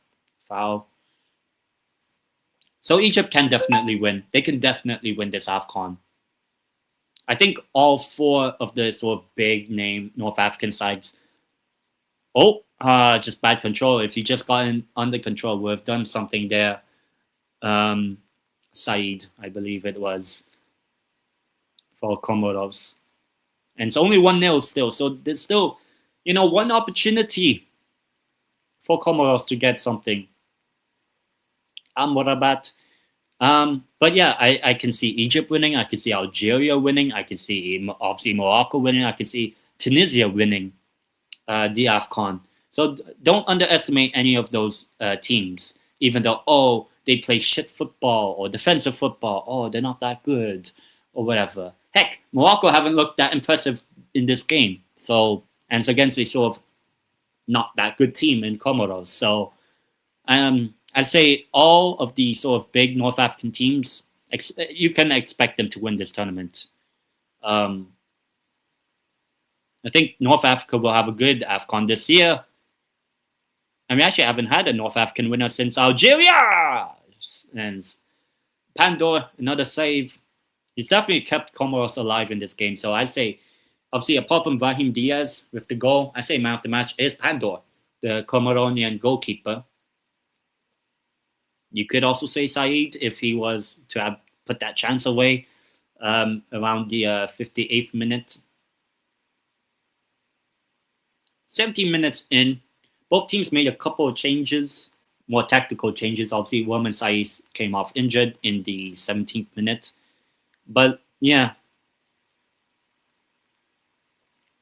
A: So Egypt can definitely win. They can definitely win this AFCON. I think all four of the sort of big name North African sides. Just bad control. If you just gotten under control, would have done something there. Said, I believe it was, for Comoros. And it's only 1-0 still. So there's still, one opportunity for Comoros to get something. Amrabat. But yeah, I can see Egypt winning. I can see Algeria winning. I can see obviously Morocco winning. I can see Tunisia winning the AFCON. So don't underestimate any of those teams, even though, they play shit football or defensive football. They're not that good or whatever. Heck, Morocco haven't looked that impressive in this game. So, and it's against a sort of not that good team in Comoros. So, I'd say all of the sort of big North African teams, you can expect them to win this tournament. I think North Africa will have a good AFCON this year. And we actually haven't had a North African winner since Algeria. And Pandor, another save. He's definitely kept Comoros alive in this game. So I'd say, obviously, apart from Brahim Diaz with the goal, I say man of the match is Pandor, the Comoronian goalkeeper. You could also say Said if he was to have put that chance away around the 58th minute. 17 minutes in, both teams made a couple of changes, more tactical changes. Obviously, Roman Saiz came off injured in the 17th minute. But yeah,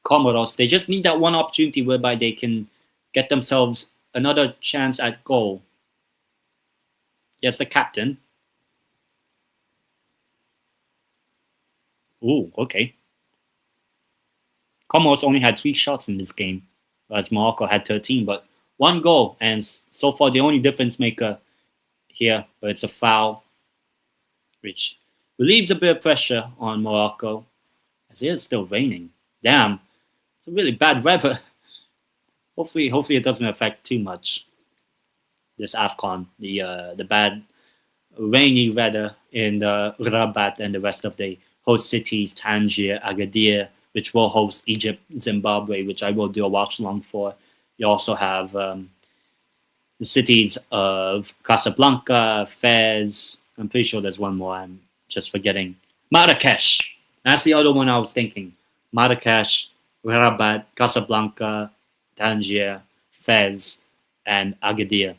A: Comoros, they just need that one opportunity whereby they can get themselves another chance at goal. Yes, the captain. Ooh, okay. Comoros only had 3 shots in this game, whereas Morocco had 13, but 1 goal. And so far, the only difference maker here, but it's a foul, which relieves a bit of pressure on Morocco, as it is still raining. Damn, it's a really bad weather. Hopefully it doesn't affect too much this AFCON, the bad rainy weather in Rabat and the rest of the host cities, Tangier, Agadir, which will host Egypt, Zimbabwe, which I will do a watch-along for. You also have the cities of Casablanca, Fez. I'm pretty sure there's one more I'm just forgetting. Marrakesh. That's the other one I was thinking. Marrakesh, Rabat, Casablanca, Tangier, Fez, and Agadir.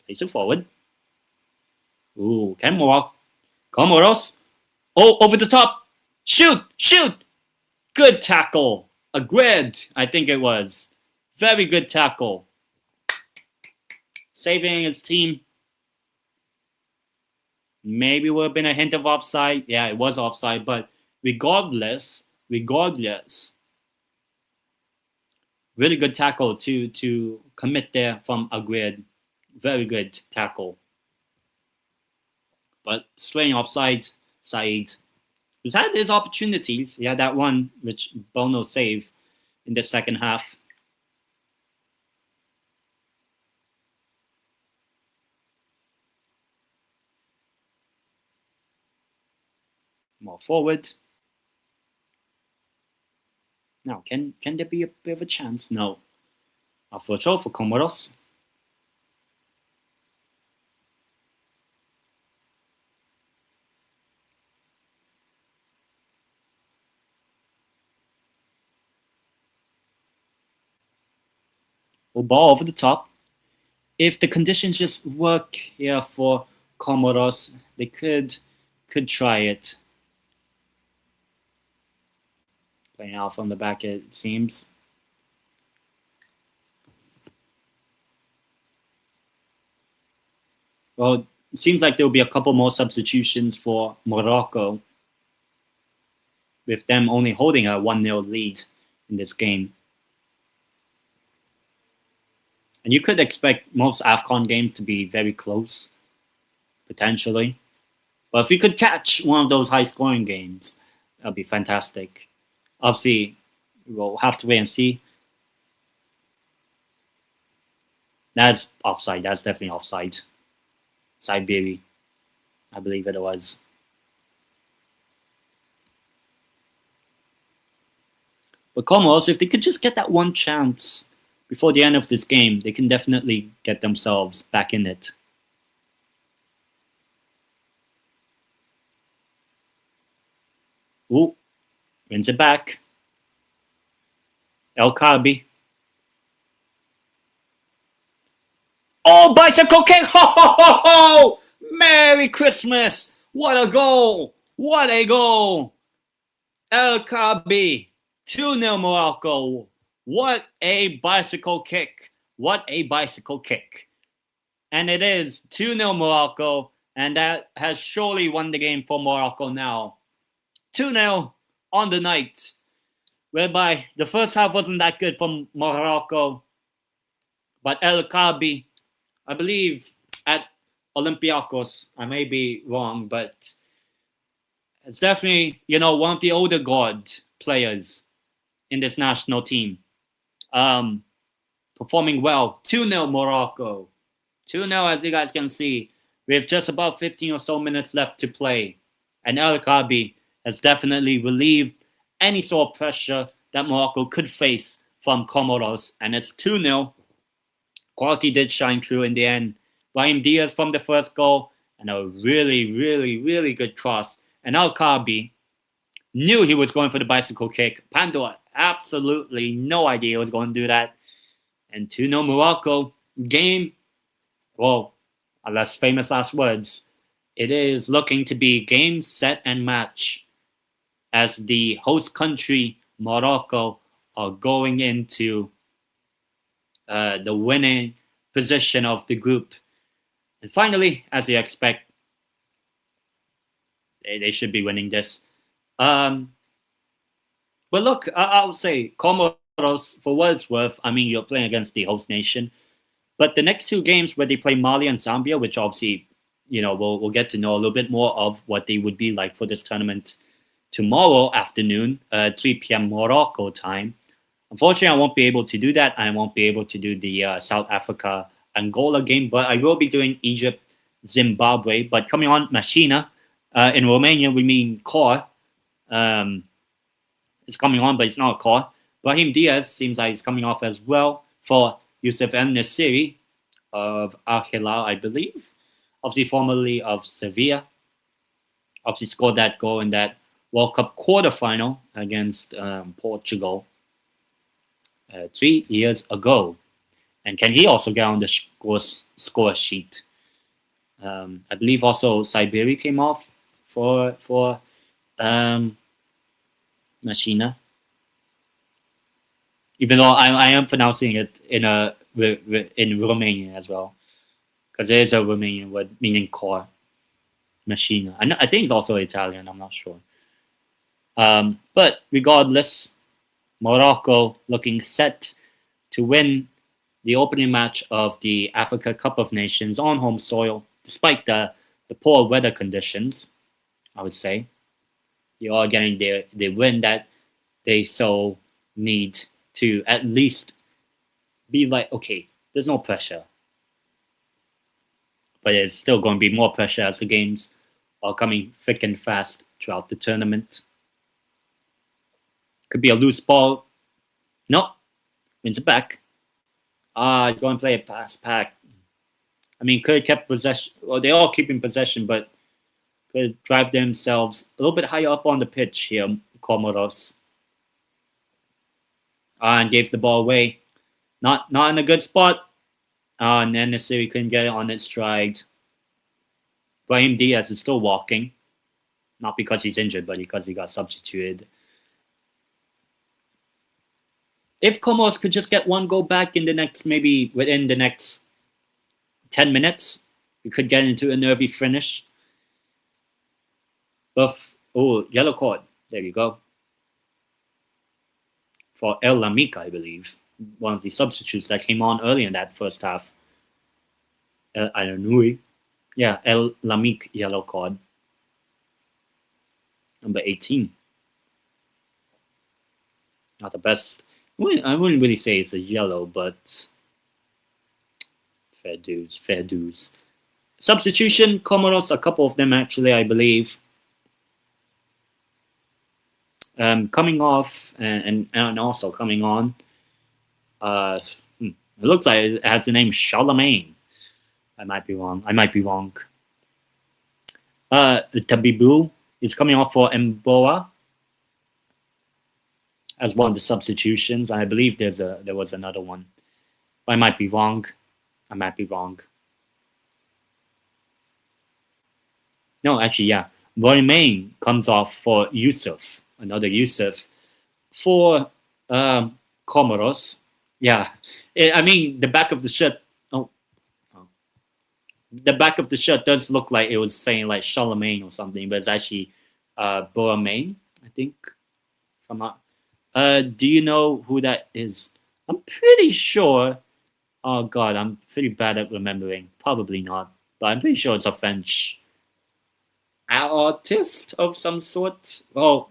A: Place it forward. Ooh, can Morocco? Comoros. Oh, over the top. Shoot! Good tackle. A grid, I think it was. Very good tackle. Saving his team. Maybe would have been a hint of offside. Yeah, it was offside, but regardless, really good tackle to commit there from a grid. Very good tackle. But straying offside, Said. He's had his opportunities. He had that one, which Bono saved in the second half. More forward. Now, can there be a bit of a chance? No. Afrocho for Comoros. Or ball over the top. If the conditions just work here for Comoros, they could try it. Playing out from the back, it seems. Well, it seems like there will be a couple more substitutions for Morocco. with them only holding a 1-0 lead in this game. And you could expect most AFCON games to be very close, potentially. But if we could catch one of those high-scoring games, that would be fantastic. Obviously, we'll have to wait and see. That's offside. That's definitely offside. Siberia, I believe it was. But Comoros, if they could just get that one chance before the end of this game, they can definitely get themselves back in it. Ooh, wins it back. El Kabi. Oh, bicycle kick! Ho, ho, ho, ho! Merry Christmas! What a goal! What a goal! El Kabi. 2-0 Morocco. What a bicycle kick. What a bicycle kick. And it is 2-0 Morocco. And that has surely won the game for Morocco now. 2-0 on the night. Whereby the first half wasn't that good for Morocco. But El Kabi, I believe at Olympiacos, I may be wrong, but it's definitely, one of the older guard players in this national team. Performing well. 2-0 Morocco. 2-0, as you guys can see, with just about 15 or so minutes left to play. And El Kabi has definitely relieved any sort of pressure that Morocco could face from Comoros. And it's 2-0. Quality did shine through in the end. Brahim Diaz from the first goal, and a really, really, really good cross. And El Kabi knew he was going for the bicycle kick. Pandora, absolutely no idea he was going to do that. And 2-0 Morocco. Game, well, less famous last words. It is looking to be game, set, and match as the host country, Morocco, are going into the winning position of the group. And finally, as you expect, they should be winning this. But look, I'll say Comoros, for what it's worth, I mean, you're playing against the host nation. But the next two games where they play Mali and Zambia, which obviously, we'll get to know a little bit more of what they would be like for this tournament tomorrow afternoon, 3 p.m. Morocco time. Unfortunately, I won't be able to do that. I won't be able to do the South Africa Angola game, but I will be doing Egypt Zimbabwe. But coming on, Machina. In Romania, we mean core. It's coming on, but it's not a core. Brahim Diaz seems like he's coming off as well for Youssef El Nassiri of Al Hilal, I believe. Obviously, formerly of Sevilla. Obviously, scored that goal in that World Cup quarterfinal against Portugal 3 years ago. And can he also get on the score sheet? I believe also Siberia came off for Machina. Even though I am pronouncing it in Romanian as well, because there is a Romanian word meaning core. Machina. I think it's also Italian. I'm not sure. But regardless, Morocco looking set to win the opening match of the Africa Cup of Nations on home soil, despite the poor weather conditions. I would say they are getting the win that they so need to at least be like, okay, there's no pressure. But there's still going to be more pressure as the games are coming thick and fast throughout the tournament. Could be a loose ball. No. Wins it back. Go and play a pass back. I mean, could have kept possession. Well, they're all keeping possession, but could drive themselves a little bit higher up on the pitch here, Comoros. And gave the ball away. Not in a good spot. And then Nassiri couldn't get it on its stride. Brahim Diaz is still walking. Not because he's injured, but because he got substituted. If Comoros could just get one goal back in the next, maybe within the next 10 minutes, we could get into a nervy finish. But, yellow card. There you go. for El Lamik, I believe, one of the substitutes that came on early in that first half. El Ayanui. Yeah, El Lamik, yellow card. Number 18. Not the best. I wouldn't really say it's a yellow, but fair dues, fair dues. Substitution, Comoros, a couple of them actually, I believe. Coming off and also coming on. It looks like it has the name Charlemagne. I might be wrong. Tabibu is coming off for Mboa as one of the substitutions. I believe there was another one. I might be wrong. No, actually, yeah. Boymain comes off for Yusuf, another Yusuf, for Comoros. Yeah, the back of the shirt. The back of the shirt does look like it was saying like Charlemagne or something, but it's actually Boymain, I think. If I'm not. Do you know who that is? I'm pretty sure. Oh God, I'm pretty bad at remembering. Probably not, but I'm pretty sure it's a French artist of some sort. Oh,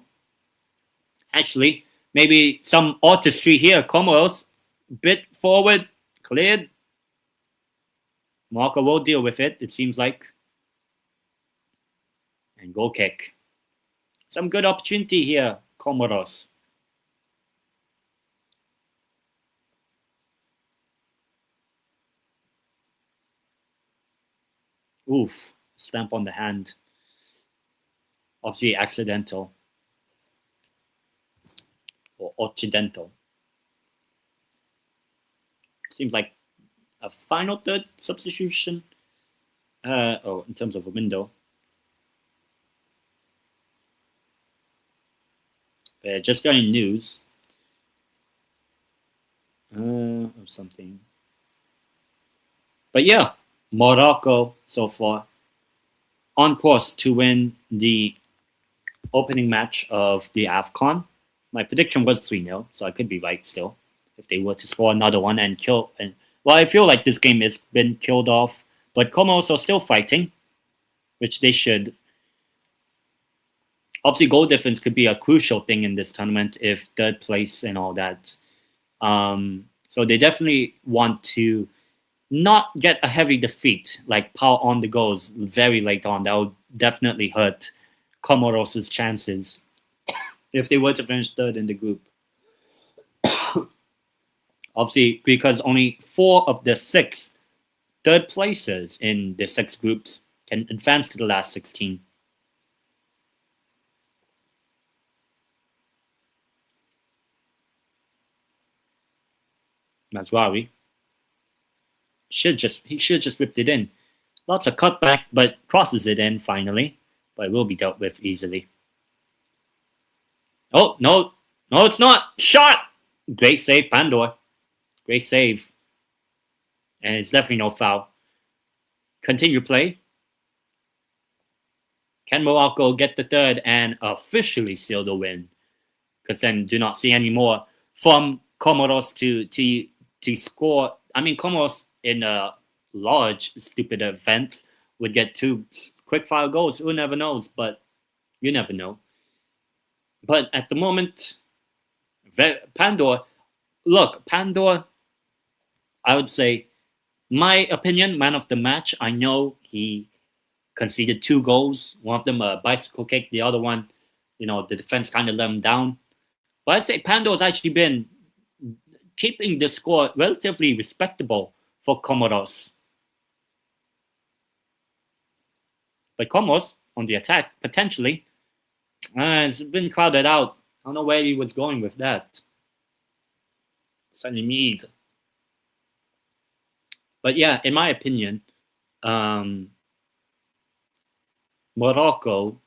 A: actually, maybe some artistry here. Comoros, bit forward, cleared. Morocco will deal with it, it seems like. And goal kick. Some good opportunity here, Comoros. Oof, stamp on the hand. Obviously accidental. Or occidental. Seems like a final third substitution. In terms of a window. Just got any news. Or something. But yeah, Morocco so far on course to win the opening match of the AFCON. My prediction was 3-0, so I could be right still if they were to score another one and kill. Well, I feel like this game has been killed off, but Comoros are still fighting, which they should. Obviously, goal difference could be a crucial thing in this tournament if third place and all that. So they definitely want to not get a heavy defeat, like power on the goals very late on. That would definitely hurt Comoros' chances if they were to finish third in the group. Obviously, because only 4 of the 6 third places in the 6 groups can advance to the last 16. Mazraoui he should just whipped it in. Lots of cutback, but crosses it in finally. But it will be dealt with easily. Oh, no, it's not. Shot! Great save, Pandor. Great save. And it's definitely no foul. Continue play. Can Morocco get the third and officially seal the win? Because then do not see any more from Comoros to score. Comoros in a large, stupid event would get 2 quick-fire goals. Who never knows, but you never know. But at the moment, Pandor, I would say, my opinion, man of the match. I know he conceded 2 goals. One of them a bicycle kick. The other one, the defense kind of let him down. But I'd say Pandor has actually been keeping the score relatively respectable for Comoros. But Comoros, on the attack, potentially, it's been crowded out. I don't know where he was going with that. Sanimid. But yeah, in my opinion, Morocco,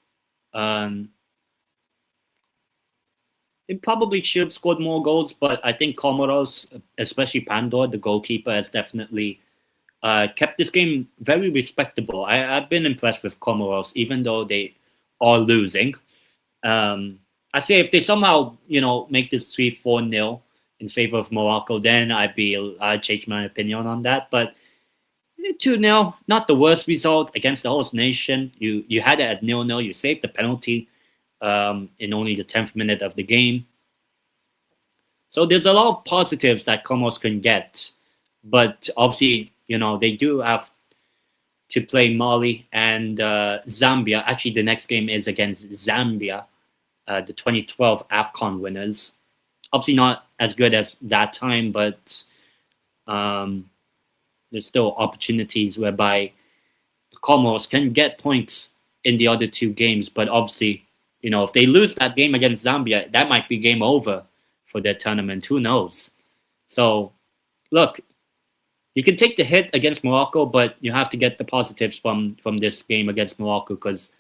A: it probably should have scored more goals, but I think Comoros, especially Pandor, the goalkeeper, has definitely kept this game very respectable. I've been impressed with Comoros, even though they are losing. I say if they somehow, make this 3-4-0 in favor of Morocco, then I'd change my opinion on that. But 2-0, not the worst result against the host nation. You had it at 0-0. You saved the penalty in only the 10th minute of the game. So there's a lot of positives that Comoros can get. But obviously, they do have to play Mali and Zambia. Actually, the next game is against Zambia, the 2012 AFCON winners. Obviously not as good as that time, but there's still opportunities whereby Comoros can get points in the other two games. But obviously, if they lose that game against Zambia, that might be game over for their tournament. Who knows? So, look, you can take the hit against Morocco, but you have to get the positives from this game against Morocco, because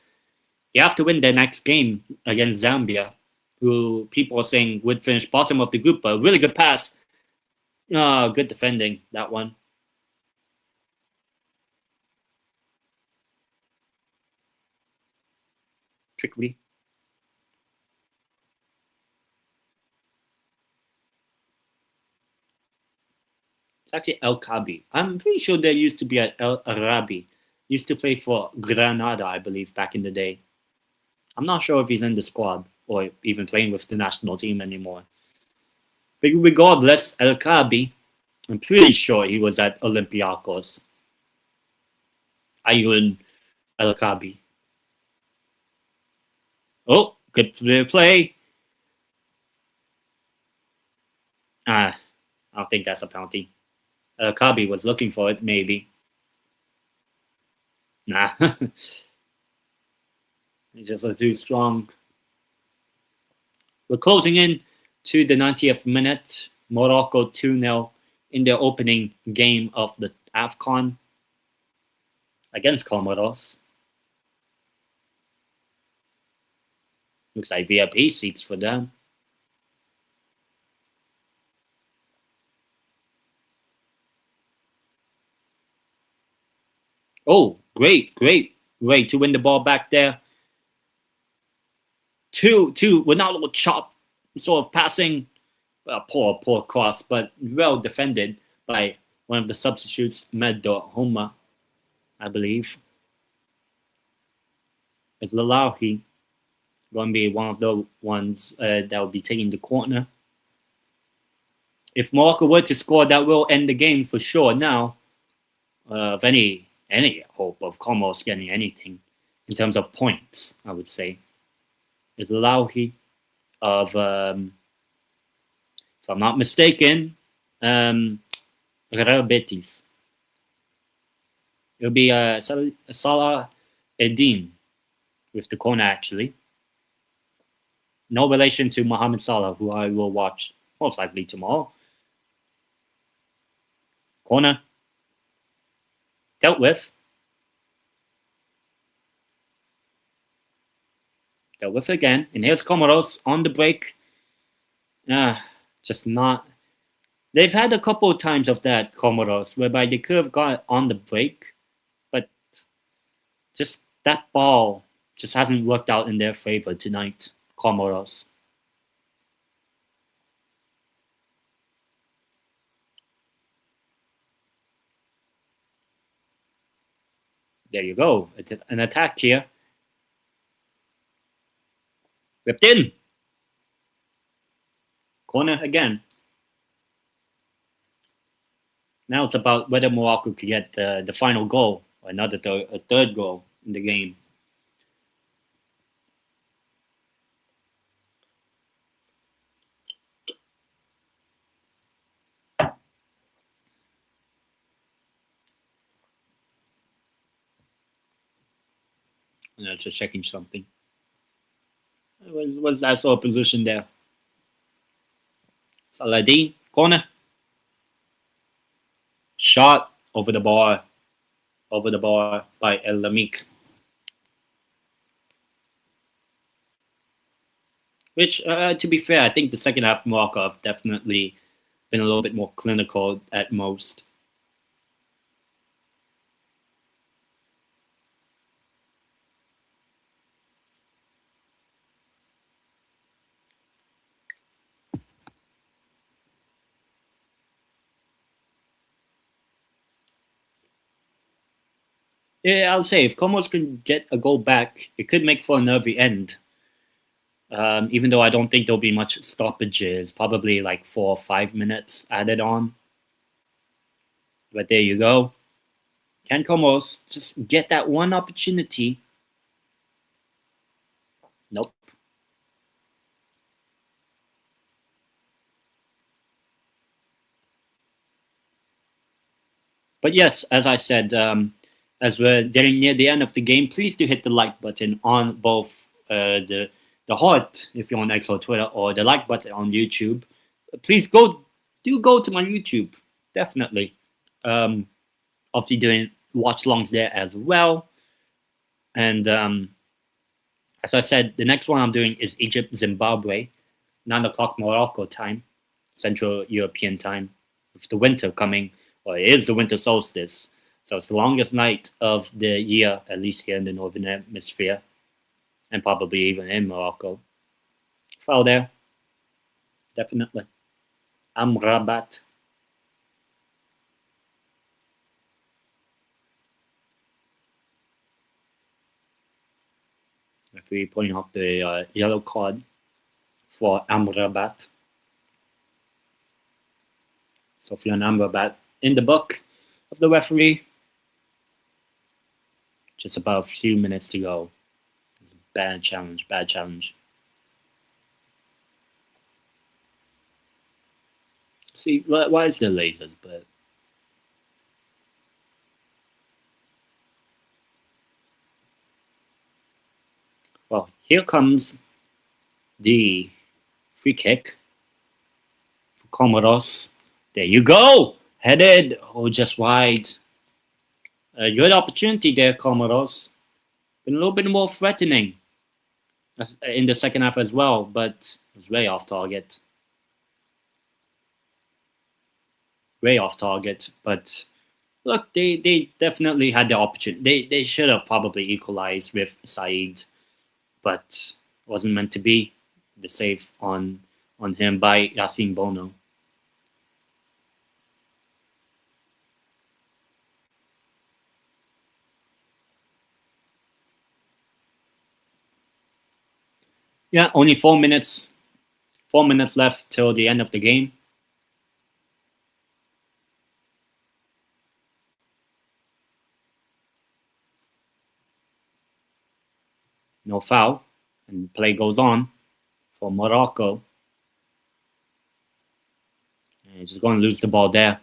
A: you have to win their next game against Zambia, who people are saying would finish bottom of the group. But a really good pass. Good defending, that one. Trickery. It's actually El Kabi. I'm pretty sure there used to be at El Arabi. Used to play for Granada, I believe, back in the day. I'm not sure if he's in the squad or even playing with the national team anymore. But regardless, El Kabi, I'm pretty sure he was at Olympiacos. Ayun El Kabi. Oh, good play. I don't think that's a penalty. El Kabi was looking for it, maybe. Nah. He's just too strong. We're closing in to the 90th minute. Morocco 2-0 in their opening game of the AFCON against Comoros. Looks like VIP seats for them. Oh, great way to win the ball back there. Two, with now a little chop, sort of passing. Poor cross, but well defended by one of the substitutes, Meddo Homa, I believe. It's Lalahi going to be one of the ones that will be taking the corner. If Morocco were to score, that will end the game for sure now. Of any hope of Comoros getting anything in terms of points, I would say. It's Lalahi of, if I'm not mistaken, Real Betis. It'll be Salah Eddin with the corner, actually. No relation to Mohamed Salah, who I will watch most likely tomorrow. Corner. Dealt with. Dealt with again. And here's Comoros on the break. Just not. They've had a couple of times of that, Comoros, whereby they could have got on the break, but just that ball just hasn't worked out in their favor tonight, Comoros. There you go. An attack here. Whipped in. Corner again. Now it's about whether Morocco could get the final goal, or a third goal in the game. And I'm just checking something. Was that sort of position there? Saladin, corner. Shot over the bar by El Lamik. Which, to be fair, I think the second half Morocco have definitely been a little bit more clinical at most. Yeah, I would say if Comoros can get a goal back, it could make for a nervy end. Even though I don't think there'll be much stoppages, probably like 4 or 5 minutes added on. But there you go. Can Comoros just get that one opportunity? Nope. But yes, as I said, as we're getting near the end of the game, please do hit the like button on both the heart if you're on X or Twitter, or the like button on YouTube. Please go to my YouTube, definitely. Obviously doing watchalongs there as well. And as I said, the next one I'm doing is Egypt Zimbabwe, 9 o'clock Morocco time, Central European time, with the winter coming. Well, it is the winter solstice, so it's the longest night of the year, at least here in the northern hemisphere, and probably even in Morocco. Foul there, definitely. Amrabat. Referee pointing out the yellow card for Amrabat. Sofian Amrabat in the book of the referee. Just about a few minutes to go. Bad challenge, bad challenge. See, why is there lasers? But well, here comes the free kick for Comoros. There you go, headed. Oh, just wide. A good opportunity there, Comoros. Been a little bit more threatening in the second half as well, but it was way off target. Way off target, but look, they definitely had the opportunity. They should have probably equalized with Saeed, but wasn't meant to be. The save on him by Yassine Bono. Yeah, only 4 minutes. 4 minutes left till the end of the game. No foul, and play goes on for Morocco. And he's just going to lose the ball there.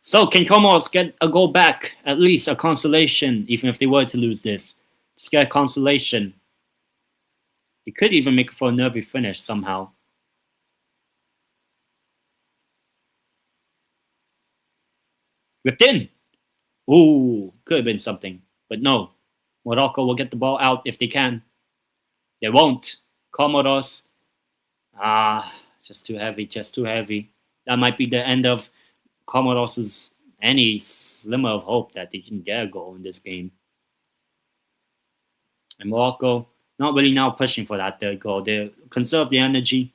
A: So can Comoros get a goal back? At least a consolation, even if they were to lose this. Just get a consolation. He could even make it for a nervy finish somehow. Ripped in. Ooh, could have been something. But no. Morocco will get the ball out if they can. They won't. Comoros. Just too heavy, just too heavy. That might be the end of Comoros' any slimmer of hope that they can get a goal in this game. And Morocco, not really now pushing for that third goal. They conserve the energy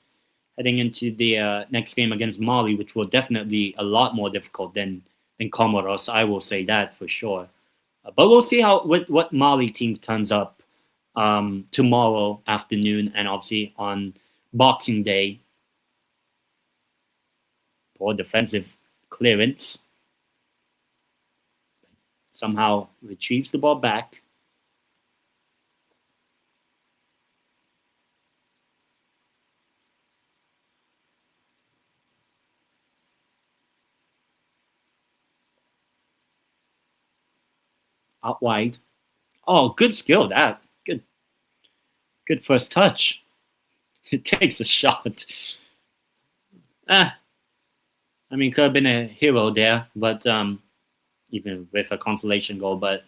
A: heading into the next game against Mali, which will definitely be a lot more difficult than Comoros. I will say that for sure. But we'll see what Mali team turns up tomorrow afternoon, and obviously on Boxing Day. Poor defensive clearance. Somehow retrieves the ball back. Out wide. Oh, good skill that. Good first touch. It takes a shot. I mean, could have been a hero there, but even with a consolation goal. But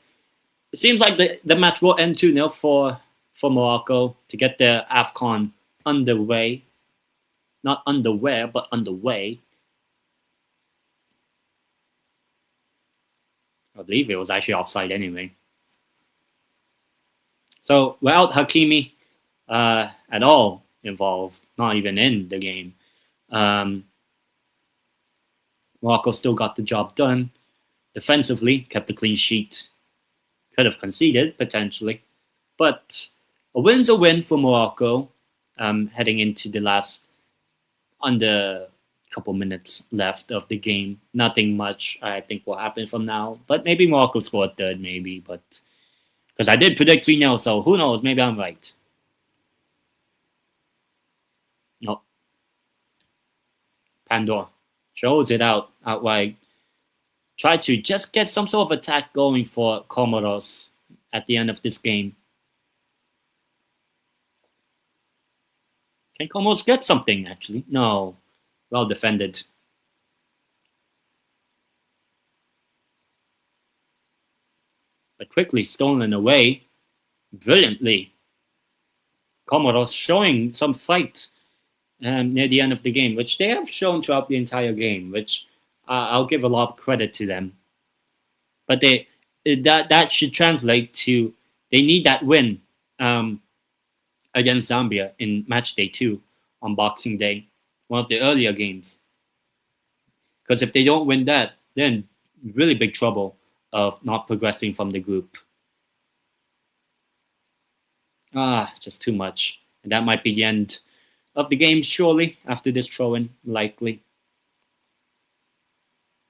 A: it seems like the match will end 2-0 for Morocco to get their AFCON underway. Not underwear, but underway. I believe it was actually offside anyway. So without Hakimi at all involved, not even in the game, Morocco still got the job done. Defensively, kept the clean sheet. could have conceded potentially. But a win's a win for Morocco. Heading into the last under couple minutes left of the game. Nothing much I think will happen from now. But maybe Morocco score a third, maybe. But because I did predict 3-0, so who knows? Maybe I'm right. No. Pandora shows it outright. Try to just get some sort of attack going for Comoros at the end of this game. Can Comoros get something, actually? No. Well defended. But quickly stolen away. Brilliantly. Comoros showing some fight near the end of the game, which they have shown throughout the entire game, which I'll give a lot of credit to them. But that should translate to they need that win against Zambia in matchday 2 on Boxing Day, one of the earlier games. Because if they don't win that, then really big trouble of not progressing from the group. Just too much. And that might be the end of the game, surely, after this throw-in, likely.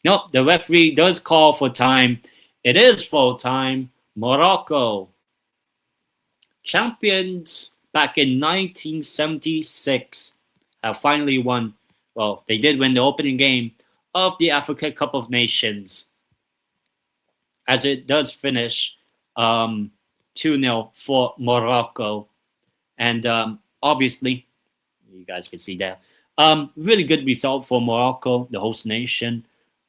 A: Nope, the referee does call for time. It is full time. Morocco, champions back in 1976, have finally won. Well, they did win the opening game of the Africa Cup of Nations, as it does finish 2-0 for Morocco. And obviously, you guys can see there, really good result for Morocco, the host nation.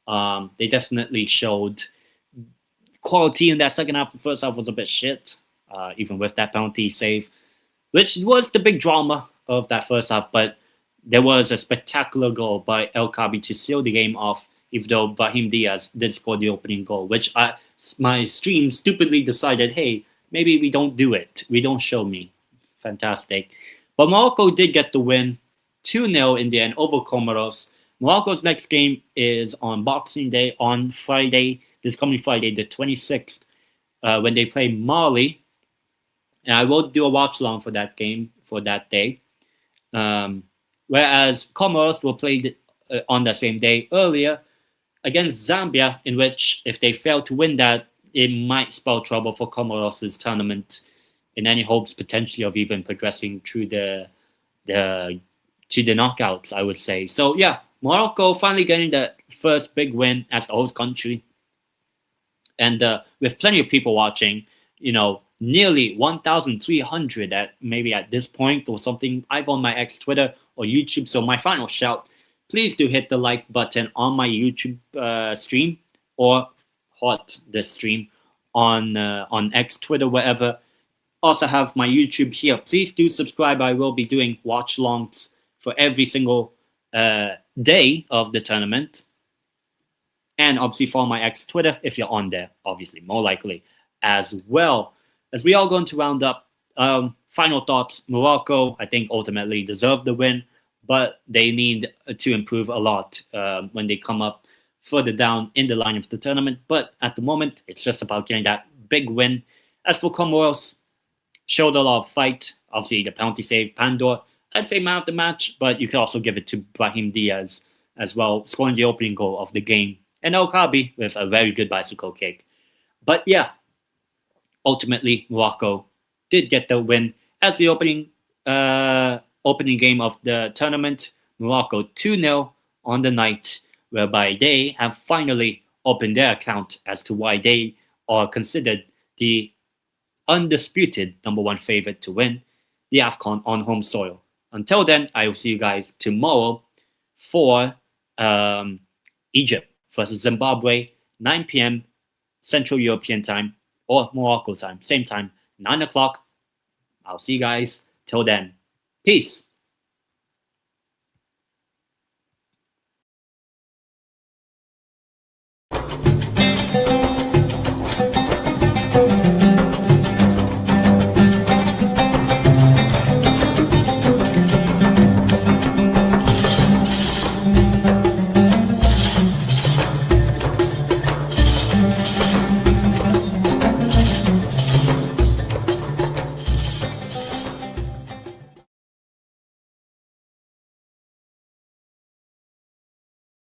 A: They definitely showed quality in that second half. The first half was a bit shit, even with that penalty save, which was the big drama of that first half. But there was a spectacular goal by El Kabi to seal the game off, even though Brahim Diaz did score the opening goal, which my stream stupidly decided, hey, maybe we don't do it. We don't show me. Fantastic. But Morocco did get the win, 2-0 in the end over Comoros. Morocco's next game is on Boxing Day on Friday, this coming Friday, the 26th, when they play Mali. And I will do a watch-along for that game, for that day. Whereas Comoros will play on the same day earlier against Zambia, in which if they fail to win that, it might spell trouble for Comoros' tournament in any hopes potentially of even progressing through to the knockouts, I would say. So yeah, Morocco finally getting the first big win as the host country. And with plenty of people watching, nearly 1,300 at this point or something, either on my X Twitter or YouTube. So my final shout, please do hit the like button on my YouTube stream, or hot the stream on X, Twitter, wherever. Also have my YouTube here. Please do subscribe. I will be doing watchalongs for every single day of the tournament. And obviously follow my X Twitter if you're on there, obviously, more likely as well. As we all going to round up, final thoughts. Morocco, I think, ultimately deserved the win, but they need to improve a lot when they come up further down in the line of the tournament. But at the moment, it's just about getting that big win. As for Comoros, showed a lot of fight. Obviously, the penalty save, Pandora, I'd say man of the match, but you could also give it to Brahim Diaz as well, scoring the opening goal of the game. And El Kabi with a very good bicycle kick. But yeah, ultimately, Morocco did get the win as the opening game of the tournament. Morocco 2-0 on the night, whereby they have finally opened their account as to why they are considered the undisputed #1 favorite to win the AFCON on home soil. Until then, I will see you guys tomorrow for Egypt versus Zimbabwe, 9 p.m. Central European time, or Morocco time, same time, 9 o'clock. I'll see you guys till then. Peace.